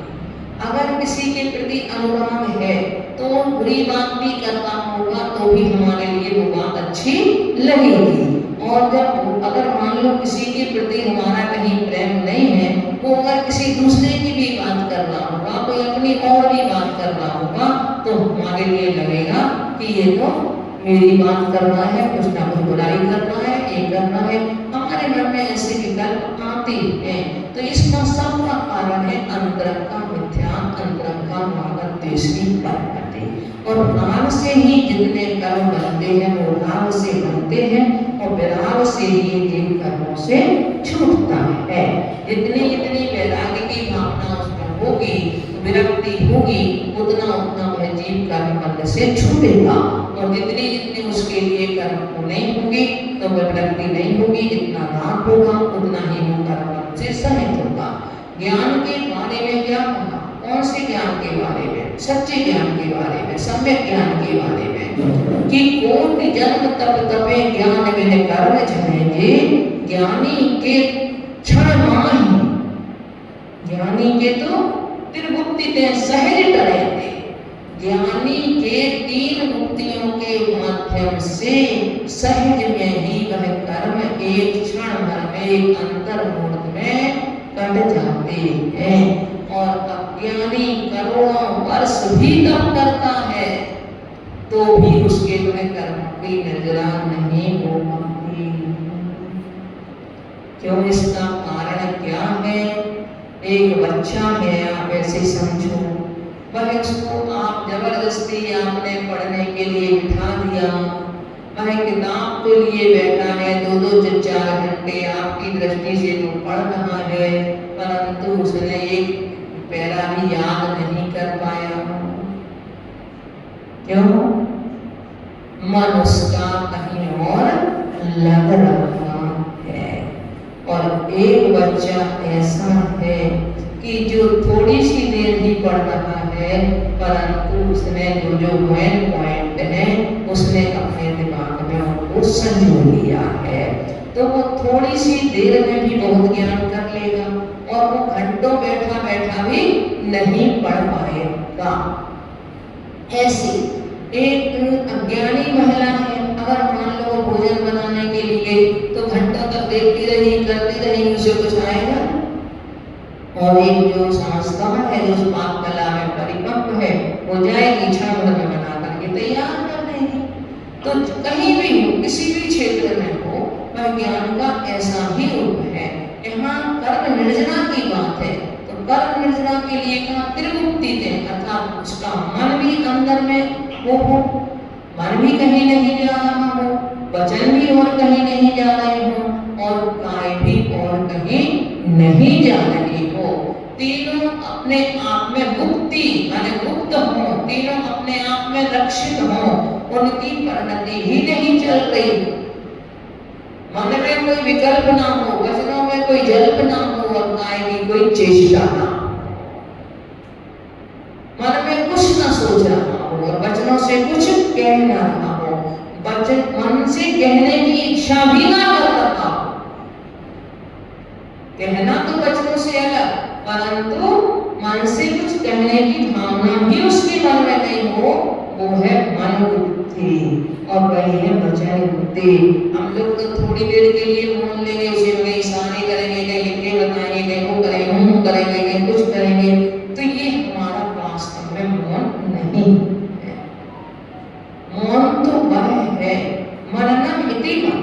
अगर किसी के प्रति अनुराग है तो बुरी बात भी करता होगा तो भी हमारे लिए वो बात अच्छी लगेगी। और जब अगर मान लो किसी के प्रति हमारा कहीं प्रेम नहीं है, वो अगर किसी दूसरे की भी बात कर रहा होगा, कोई अपनी और भी बात कर रहा होगा, तो हमारे लिए लगेगा कि ये तो मेरी बात कर रहा है, कुछ ना कुछ बुराई कर रहा है, ये कर रहा है। हमारे मन में ऐसे विकल्प आते हैं। तो इसका सबका कारण है अंतरंग का मिथ्या, अंतरंग का राग द्वेष की प्रवृत्ति। और राग से ही जितने कर्म बनते हैं वो राग से बनते हैं और विराग से ही जिन कर्मों से छूटता है। जितनी जितनी वैराग्य की भावना उसमें होगी, विरक्ति होगी, उतना उतना वह जीव कर्म बंध से छूटेगा। और जितनी जितनी उसके लिए कर्म नहीं होगी तो वह विरक्ति नहीं होगी, जितना राग होगा उतना ही वो कर्म बंध से सहित होगा। ज्ञान के बारे में क्या कहा? कौन से ज्ञान के बारे में? सच्चे ज्ञान के बारे में, सम्यक ज्ञान के बारे में कि कोटि जन्म तप तपे ज्ञान में कर्म जनेंगे, ज्ञानी के क्षण माही, ज्ञानी के तो त्रिभुक्ति ते सहज टरेंगे। ज्ञानी के तीन मुक्तियों के माध्यम से सहज में ही वह कर्म एक क्षण भर में, एक अंतर मुहूर्त में कट जाते हैं। और अज्ञानी करोड़ों वर्ष भी तप करता है तो भी उसके वह कर्म की निर्जरा नहीं हो पाती। क्यों? इसका कारण क्या है? एक बच्चा है, आप ऐसे समझो, वह उसको आप जबरदस्ती आपने पढ़ने के लिए बिठा दिया, वह किताब के लिए बैठा है, 2-4 घंटे आपकी दृष्टि से वो पढ़ रहा है, परंतु उसने एक पैरा भी याद नहीं कर पाया। क्यों? मन उसका कहीं और लग रहा है। और एक बच्चा ऐसा है कि जो थोड़ी सी देर ही पढ़ रहा है, परंतु उसने जो मेन पॉइंट है उसने अपने दिमाग में उनको संजो लिया है, तो वो थोड़ी सी देर में भी बहुत ज्ञान कर लेगा और वो घंटों बैठा बैठा भी नहीं पढ़ पाएगा। ऐसी एक अज्ञानी महिला है, अगर मान लो भोजन बनाने के लिए तो घंटों तक देखती रही, करती रही, उसे कुछ आएगा? और एक जो समझदार है, जो उस पाक कला में परिपक्व है, वो जाएगी क्षण भर में बना करके तैयार कर देगी। तो कहीं भी हो, किसी भी क्षेत्र में हो, वह ज्ञान का ऐसा ही रूप है। यहाँ कर्म निर्जना की बात है, तो कर्म निर्जना के लिए कहा त्रिमुक्ति दें, अर्थात उसका मन भी अंदर में वो हो, मन भी कहीं नहीं जा रहा हो, वचन भी और कहीं नहीं जा रहे हो, और काय भी और कहीं नहीं जा रही हो। तीनों अपने आप में मुक्ति माने मुक्त हो, तीनों अपने आप में रक्षित हो, उनकी परिणति ही नहीं चल रही। मन में कोई विकल्प ना हो, वचनों में कोई जल्प ना हो, और काय की कोई चेष्टा ना हो। मन में कुछ ना सोच रहा हो और वचनों से कुछ कह ना रहा हो, वचन मन से कहने की इच्छा भी ना कर रहा हो। कहना तो वचनों से अलग, परंतु मन से कुछ कहने की भावना भी उसके मन में नहीं हो, वो है मन बुद्धि, और वही है वचन बुद्धि। हम लोग तो थोड़ी देर के लिए बोल लेंगे, उसे हमें इशारे करेंगे, कहीं लिख के बताएंगे, कहीं वो करेंगे, हम करेंगे, कहीं कुछ करेंगे, तो ये हमारा वास्तव में मौन नहीं है। मौन तो वह है मननम इति मन,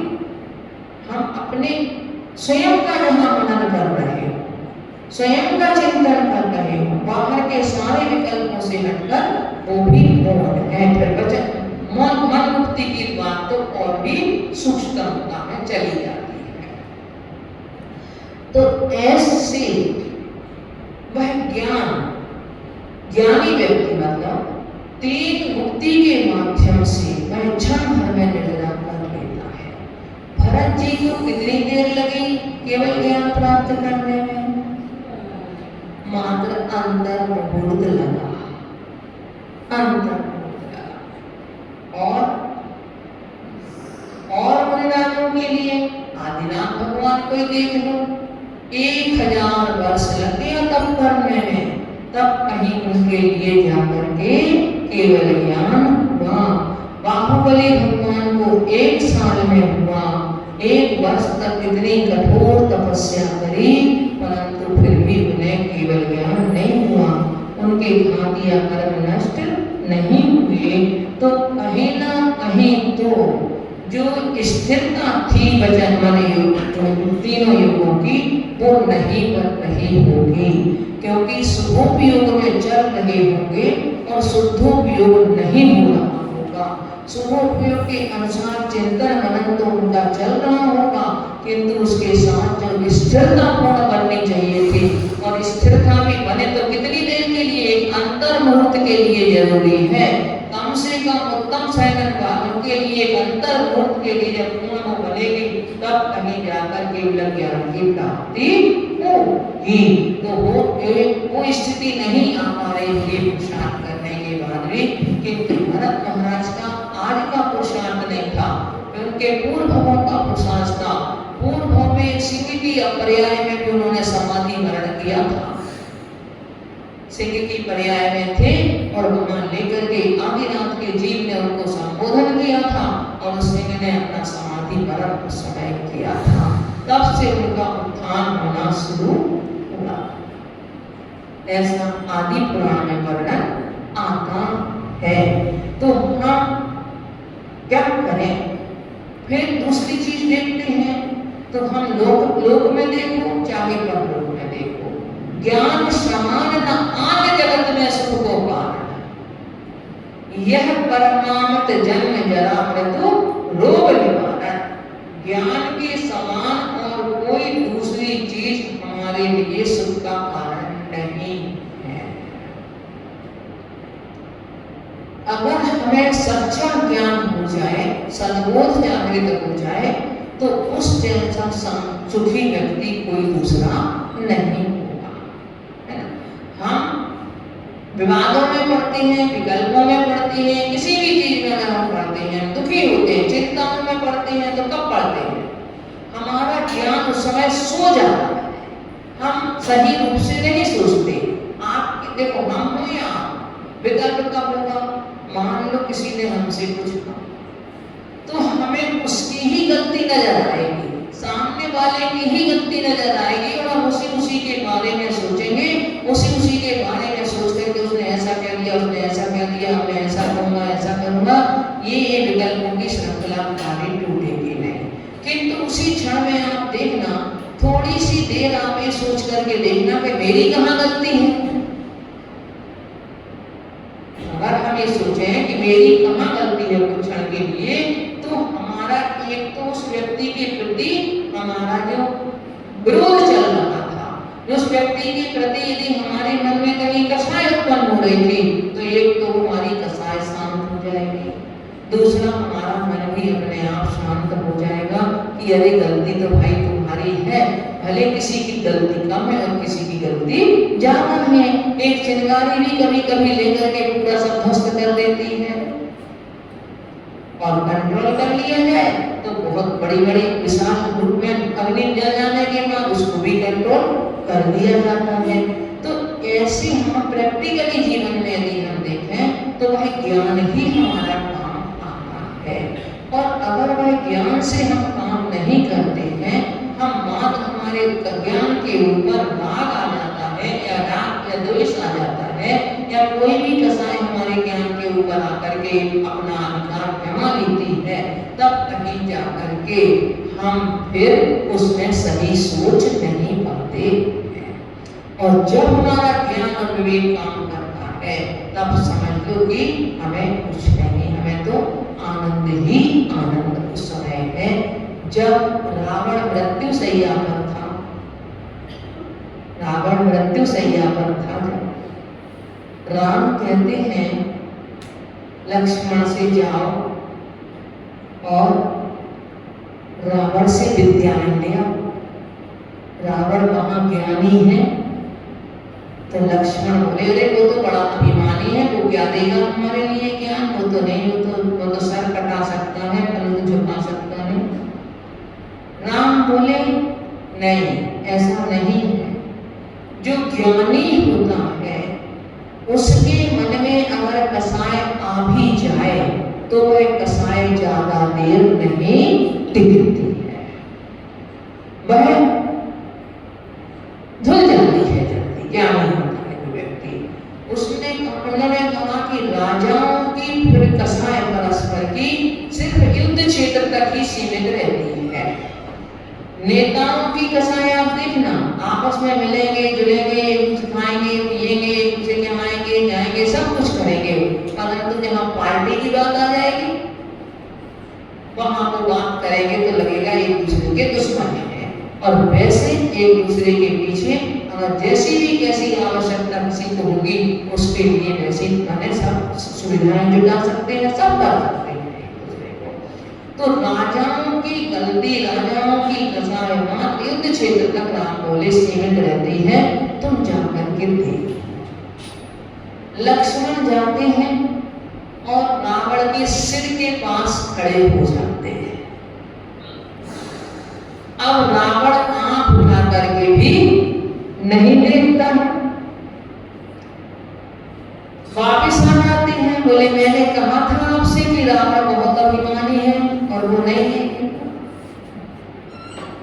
हम अपने स्वयं का जहाँ मनन कर रहे हो, स्वयं का चिंतन कर रहे हो, बाहर के सारे विकल्पों से हटकर, वो भी मौन है। फिर वचन मन मुक्ति की बात तो और भी सूक्ष्मता में चली जाती है। तो ऐसे वह ज्ञानी व्यक्ति मतलब तीन मुक्ति के माध्यम से वह क्षण भर में निर्णय कर लेता है। भरत जी को कितनी देर लगी केवल ज्ञान प्राप्त करने में? मात्र अंतर मुहूर्त लगा, अंतर मुहूर्त लगा। और मुनिराजों के लिए आदिनाथ भगवान को देख लो, 1000 वर्ष लग गया तप करने में, तब कहीं उनके लिए जाकर के केवल ज्ञान हुआ। बाहुबली भगवान को 1 साल में हुआ, 1 वर्ष तक इतनी कठोर तपस्या करी, परंतु फिर भी उन्हें केवल ज्ञान नहीं हुआ, उनके घातिया कर्म नष्ट नहीं हुए। तो कहीं ना कहीं तो जो स्थिरता थी वचन मन तीनों युगों की, वो नहीं बन रही होगी, क्योंकि शुभोपयोग में चल रहे होंगे और शुद्धोपयोग नहीं हो रहा होगा। शुभोपयोग के अनुसार चिंतन मनन तो उनका चल रहा होगा, किंतु उसके साथ जो स्थिरता पूर्ण बननी चाहिए थी, और स्थिरता भी बने तो कितनी देर के लिए? एक अंतर मुहूर्त के लिए जरूरी है, कम से कम उत्तम सैकन वालों के लिए एक अंतर मुहूर्त के लिए जब पूर्ण वो बनेगी, तब कहीं जाकर के ज्ञान की प्राप्ति होगी। तो वो स्थिति नहीं आ पा रही है पुरुषार्थ करने के बाद भी, किंतु भरत महाराज का आज का पुरुषार्थ नहीं था, उनके पूर्वों का पुरुषार्थ था। पूर्व में सिंह की पर्याय में भी उन्होंने समाधि मरण किया था, सिंह की पर्याय में थे, और वहां लेकर के आदिनाथ के जीव ने उनको संबोधन किया था, और सिंह ने अपना समाधि मरण उस समय किया था। तब से उनका उत्थान होना शुरू हुआ, ऐसा आदि पुराण में वर्णन आता है। तो हम क्या करें? फिर दूसरी चीज देखते हैं, तो हम लोक में देखो चाहे परलोक में देखो, ज्ञान समान न आन जगत में सुख को कारण, यह परमामत जन्म जरा मृत्यु रोग निवारण। ज्ञान के समान और कोई दूसरी चीज हमारे लिए सुख का कारण नहीं है। अगर हमें सच्चा ज्ञान हो जाए, सद्बोध जागृत हो जाए, तो उस जैसा सुखी व्यक्ति कोई दूसरा नहीं होगा, है ना। हम विवादों में पड़ते हैं, विकल्पों में पड़ते हैं, किसी भी चीज में अगर हम पढ़ते हैं, दुखी होते हैं, चिंताओं में पड़ते हैं, तो कब पढ़ते हैं? हमारा ज्ञान उस समय सो जाता है, हम सही रूप से नहीं सोचते। आप देखो, हम हो या विकल्प कब होगा? मान लो किसी ने हमसे कुछ कहा, तो हमें उसकी ही गलती नजर आएगी, सामने वाले की ही गलती नजर आएगी, और हम उसी के बारे में सोचेंगे करके देखना कि मेरी कहाँ गलती है। अगर हम ये सोचें कि मेरी कहाँ गलती है कुछ क्षण के लिए, तो हमारा एक तो उस व्यक्ति के प्रति हमारा जो विरोध चल रहा था, उस व्यक्ति के प्रति यदि हमारे मन में कहीं कसाय उत्पन्न हो रही थी, तो एक तो हमारी कसाय शांत हो जाएगी, दूसरा हमारा मन भी अपने आप शांत हो जाएगा कि अरे गलती तो भाई तुम्हारी है, भले किसी की गलती कम है और किसी की गलती ज्यादा है। एक चिंगारी भी कभी कभी लेकर के पूरा सब ध्वस्त कर देती है, और कंट्रोल कर लिया जाए तो बहुत बड़ी बड़ी विशाल रूप में अग्नि जल जाने के बाद उसको भी कंट्रोल कर दिया जाता है। तो ऐसे हम प्रैक्टिकली जीवन में यदि हम देखें तो वह ज्ञान ही हमारा काम आता है। और अगर वह ज्ञान से हम काम नहीं करते हैं, हम बात हमारे ज्ञान के ऊपर राग आ जाता है या राग या द्वेष आ जाता है या कोई भी कसाय हमारे ज्ञान के ऊपर आकर के अपना अधिकार जमा लेती है, तब कहीं जाकर के हम फिर उसमें सही सोच नहीं पाते हैं। और जब हमारा ज्ञान और विवेक काम करता है तब समझ लो कि हमें कुछ नहीं, हमें तो आनंद ही आनंद उस समय है जब रावण मृत्यु शैया पर था। रावण मृत्यु शैया पर था, राम कहते हैं लक्ष्मण से जाओ और रावण से विद्याएं ले आओ। रावण महाज्ञानी है, तो लक्ष्मण बोले अरे वो तो बड़ा अभिमानी है, वो क्या देगा हमारे लिए ज्ञान, वो तो नहीं, वो तो सर कटा सकता है, पलंग झुका सकता है। राम बोले नहीं, ऐसा नहीं है। जो ज्ञानी होता है उसके मन में अगर कसाय आ भी जाए तो वह कसाय ज्यादा देर नहीं टिकती है, वह धुल जाती है जल्दी। ज्ञानी होता है जो व्यक्ति, उन्होंने कहा कि राजाओं की फिर कसाय परस्पर की सिर्फ युद्ध क्षेत्र तक ही सीमित रहती है। नेताओं की कसाय आप देखना, आपस में मिलेंगे जुलेंगे, खाएंगे पिएंगे, एक दूसरे के आएंगे जाएंगे, सब कुछ करेंगे, परंतु जहाँ पार्टी की बात आ जाएगी वहां वो बात करेंगे तो लगेगा एक दूसरे के दुश्मन हैं। और वैसे एक दूसरे के पीछे अगर जैसी भी कैसी आवश्यकता किसी को होगी उसके लिए वैसे मैंने सब सुविधाएं जुटा सकते हैं, सब कर सकते हैं एक दूसरे को। तो राजाओं की गलती, राजाओं की कसाय मात्र युद्ध क्षेत्र तक राम बोले सीमित रहती है, तुम जाकर के देखो। लक्ष्मण जाते हैं और रावण के सिर के पास खड़े हो जाते हैं। अब रावण आंख उठा करके भी नहीं देखता है, वापिस आ जाते हैं, बोले मैंने कहा था आपसे कि रावण बहुत अभिमानी है और वो नहीं है।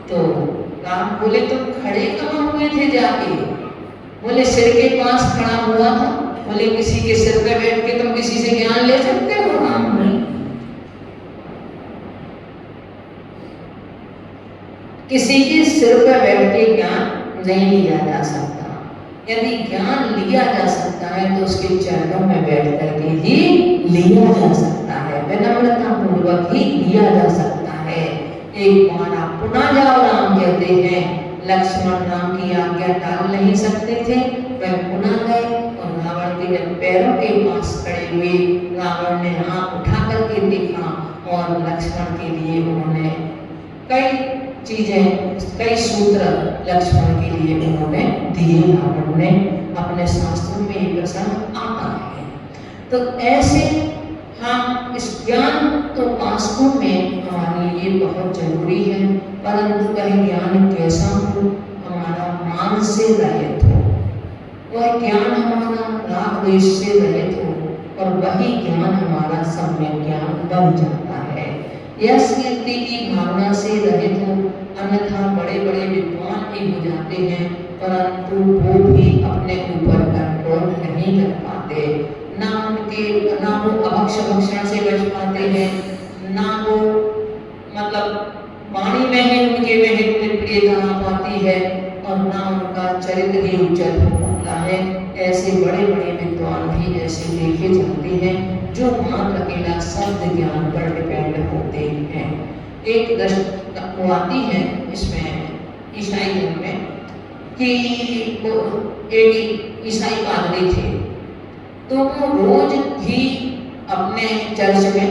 तो राम बोले तुम खड़े कहाँ हुए थे जाके? बोले सिर के पास खड़ा हुआ था। बोले किसी के सिर पे बैठ के तुम किसी से ज्ञान ले सकते हो? राम नहीं, किसी के सिर पे बैठ के ज्ञान नहीं लिया जा सकता। यदि ज्ञान लिया जा सकता है तो उसके चरणों में बैठ करके ही लिया जा सकता है, विनम्रता पूर्वक ही लिया जा सकता है। एक बार आप पुनः जाओ, राम कहते हैं। लक्ष्मण राम की आज्ञा टाल नहीं सकते थे, वह पुनः गए और रावण के जब पैरों के पास खड़े हुए, रावण ने हाथ उठा करके देखा और लक्ष्मण के लिए उन्होंने कई चीजें, कई सूत्र लक्ष्मण के लिए उन्होंने दिए। रावण ने अपने शास्त्रों में ये प्रसंग आता है। तो ऐसे हम इस ज्ञान तो वास्तव में हमारे लिए बहुत जरूरी है, परंतु वह ज्ञान कैसा हो? हमारा मान से रहित हो, वह ज्ञान हमारा राग द्वेष से रहित हो और वही ज्ञान हमारा सम्यक ज्ञान बन जाता है। यश कीर्ति की भावना से रहित हो, अन्यथा बड़े बड़े विद्वान भी हो जाते हैं परंतु वो भी अपने ऊपर कंट्रोल नहीं कर पाते, ना वो अभक्ष भक्षण से बच पाते हैं, ना वो मतलब वाणी में ही उनके में प्रियता आ पाती है और और ना उनका चरित्र ही उज्जवल होता है। ऐसे बड़े बड़े विद्वान भी ऐसे देखे जाते हैं जो मात्र अकेला शब्द ज्ञान पर डिपेंड होते हैं। एक दृष्टि आती है इसमें ईसाई धर्म में कि वो एक ईसाई पादरी थे, तो वो रोज ही अपने चर्च में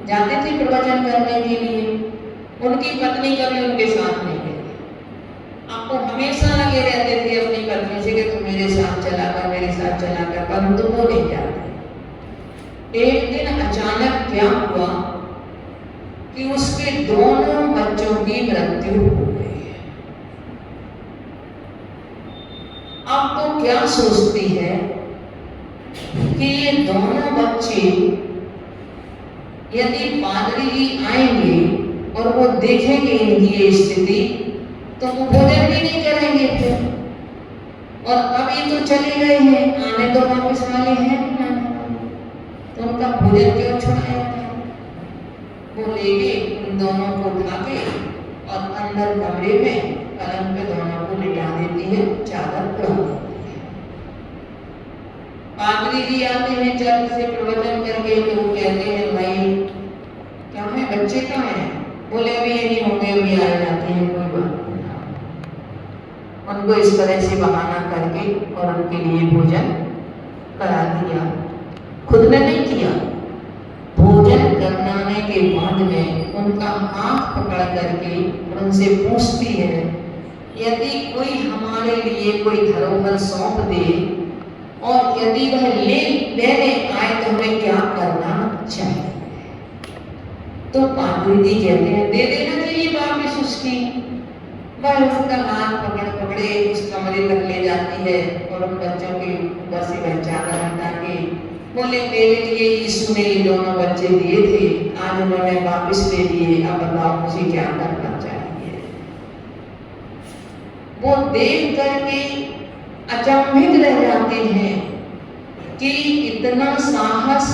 जाते थे प्रवचन करने के लिए। उनकी पत्नी कभी उनके साथ नहीं गई। आपको हमेशा लगे रहते थे अपनी पत्नी से कि तुम मेरे साथ चला कर, मेरे साथ चला कर, परंतु वो नहीं जाते। एक दिन अचानक क्या हुआ कि उसके दोनों बच्चों की मृत्यु हो गई। अब तो क्या सोचती है कि ये दोनों बच्चे यदि पादरी जी आएंगे और वो देखेंगे इनकी ये स्थिति, तो वो भोजन भी नहीं करेंगे फिर। और अब ये तो चले गए हैं, आने तो वापस वाले हैं नहीं, तो उनका भोजन क्यों छुड़ाया? वो लेके उन दोनों को उठा के और अंदर कमरे में पलंग पे दोनों को लिटा देती है, चादर उड़ा देती है। पादरी जी आते हैं चर्च से प्रवचन करके, तो वो कहते हैं भाई क्या है, बच्चे कहाँ हैं? बोले अभी यही होंगे, अभी आ जाते हैं, कोई बात नहीं। उनको इस तरह से बहाना करके और उनके लिए भोजन करा दिया। खुद ने नहीं किया, भोजन कराने के बाद में उनका हाथ पकड़ करके उनसे पूछती है, यदि कोई हमारे लिए कोई धरोहर सौंप दे और यदि वह लेने आए तो हमें क्या करना चाहिए? तो पादरी जी कहते हैं दे देना चाहिए वापस उसकी। वह उसका हाथ पकड़े उस कमरे तक ले जाती है और उन बच्चों के ऊपर से वह चादर हटा के बोले मेरे लिए यीशु ने ये दोनों बच्चे दिए थे, आज उन्होंने वापस ले लिए, अब बताओ मुझे क्या करना चाहिए? वो देख करके अचंभित रह जाते हैं कि इतना साहस,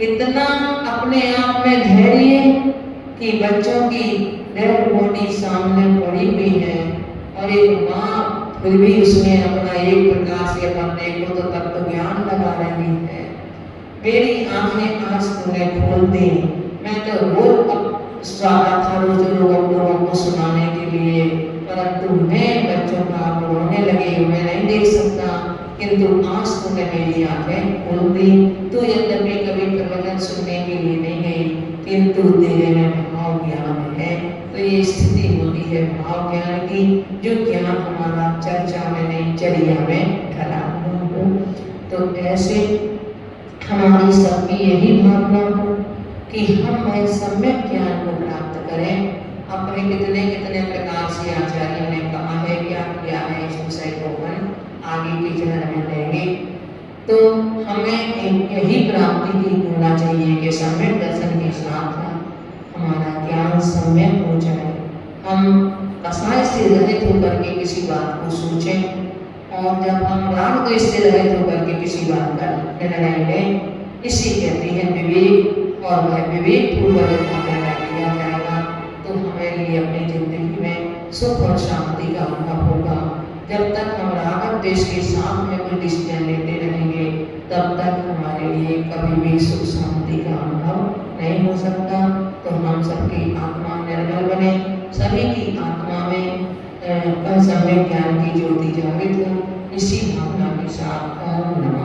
इतना अपने आप में धैर्य कि बच्चों की डेड बॉडी सामने पड़ी हुई है और एक माँ फिर भी उसमें अपना एक प्रकार से अपने को तो तत्व ज्ञान लगा रही है। मेरी आंखें आज तूने खोल दी, मैं तो रोज स्वागत था रोज लोगों को सुनाने के लिए, परंतु मैं बच्चों का रोने लगी मैं नहीं देख सकता, किंतु आज तूने मेरी आंखें खोल दी। तू यद्यपि कभी प्रवचन सुनने के लिए नहीं गई, किंतु तेरे में भाव ज्ञान है। तो ये स्थिति होती है भाव ज्ञान की, जो ज्ञान हमारा चर्चा में नहीं चर्या में ढला हो। तो ऐसे हमारी सबकी यही भावना हो कि हम सम्यक ज्ञान को प्राप्त करें। अपने कितने कितने प्रकार से आचार्यों ने कहा है, क्या किया है, इस विषय को हम आगे के चरण में लेंगे। तो हमें यही प्राप्ति की होना चाहिए कि सम्यक दर्शन के साथ हमारा ज्ञान सम्यक हो जाए, हम कसाय से रहित होकर के किसी बात को सोचें, और जब हम राग द्वेष से रहित होकर के किसी बात का निर्णय लें, इसी कहते हैं विवेक, और वह विवेक पूर्वक निर्णय लिया जाएगा तो हमारे लिए अपनी जिंदगी में सुख और शांति का अनुभव होगा। जब तक हम राग द्वेष के साथ में कोई डिसीजन लेते रहेंगे, तब तक हमारे लिए कभी भी सुख शांति का अनुभव नहीं हो सकता। तो हम सबकी आत्मा निर्मल बने, सभी की आत्मा में सम्यक ज्ञान की ज्योति जागृत हो, इसी भावना के साथ ओम नमः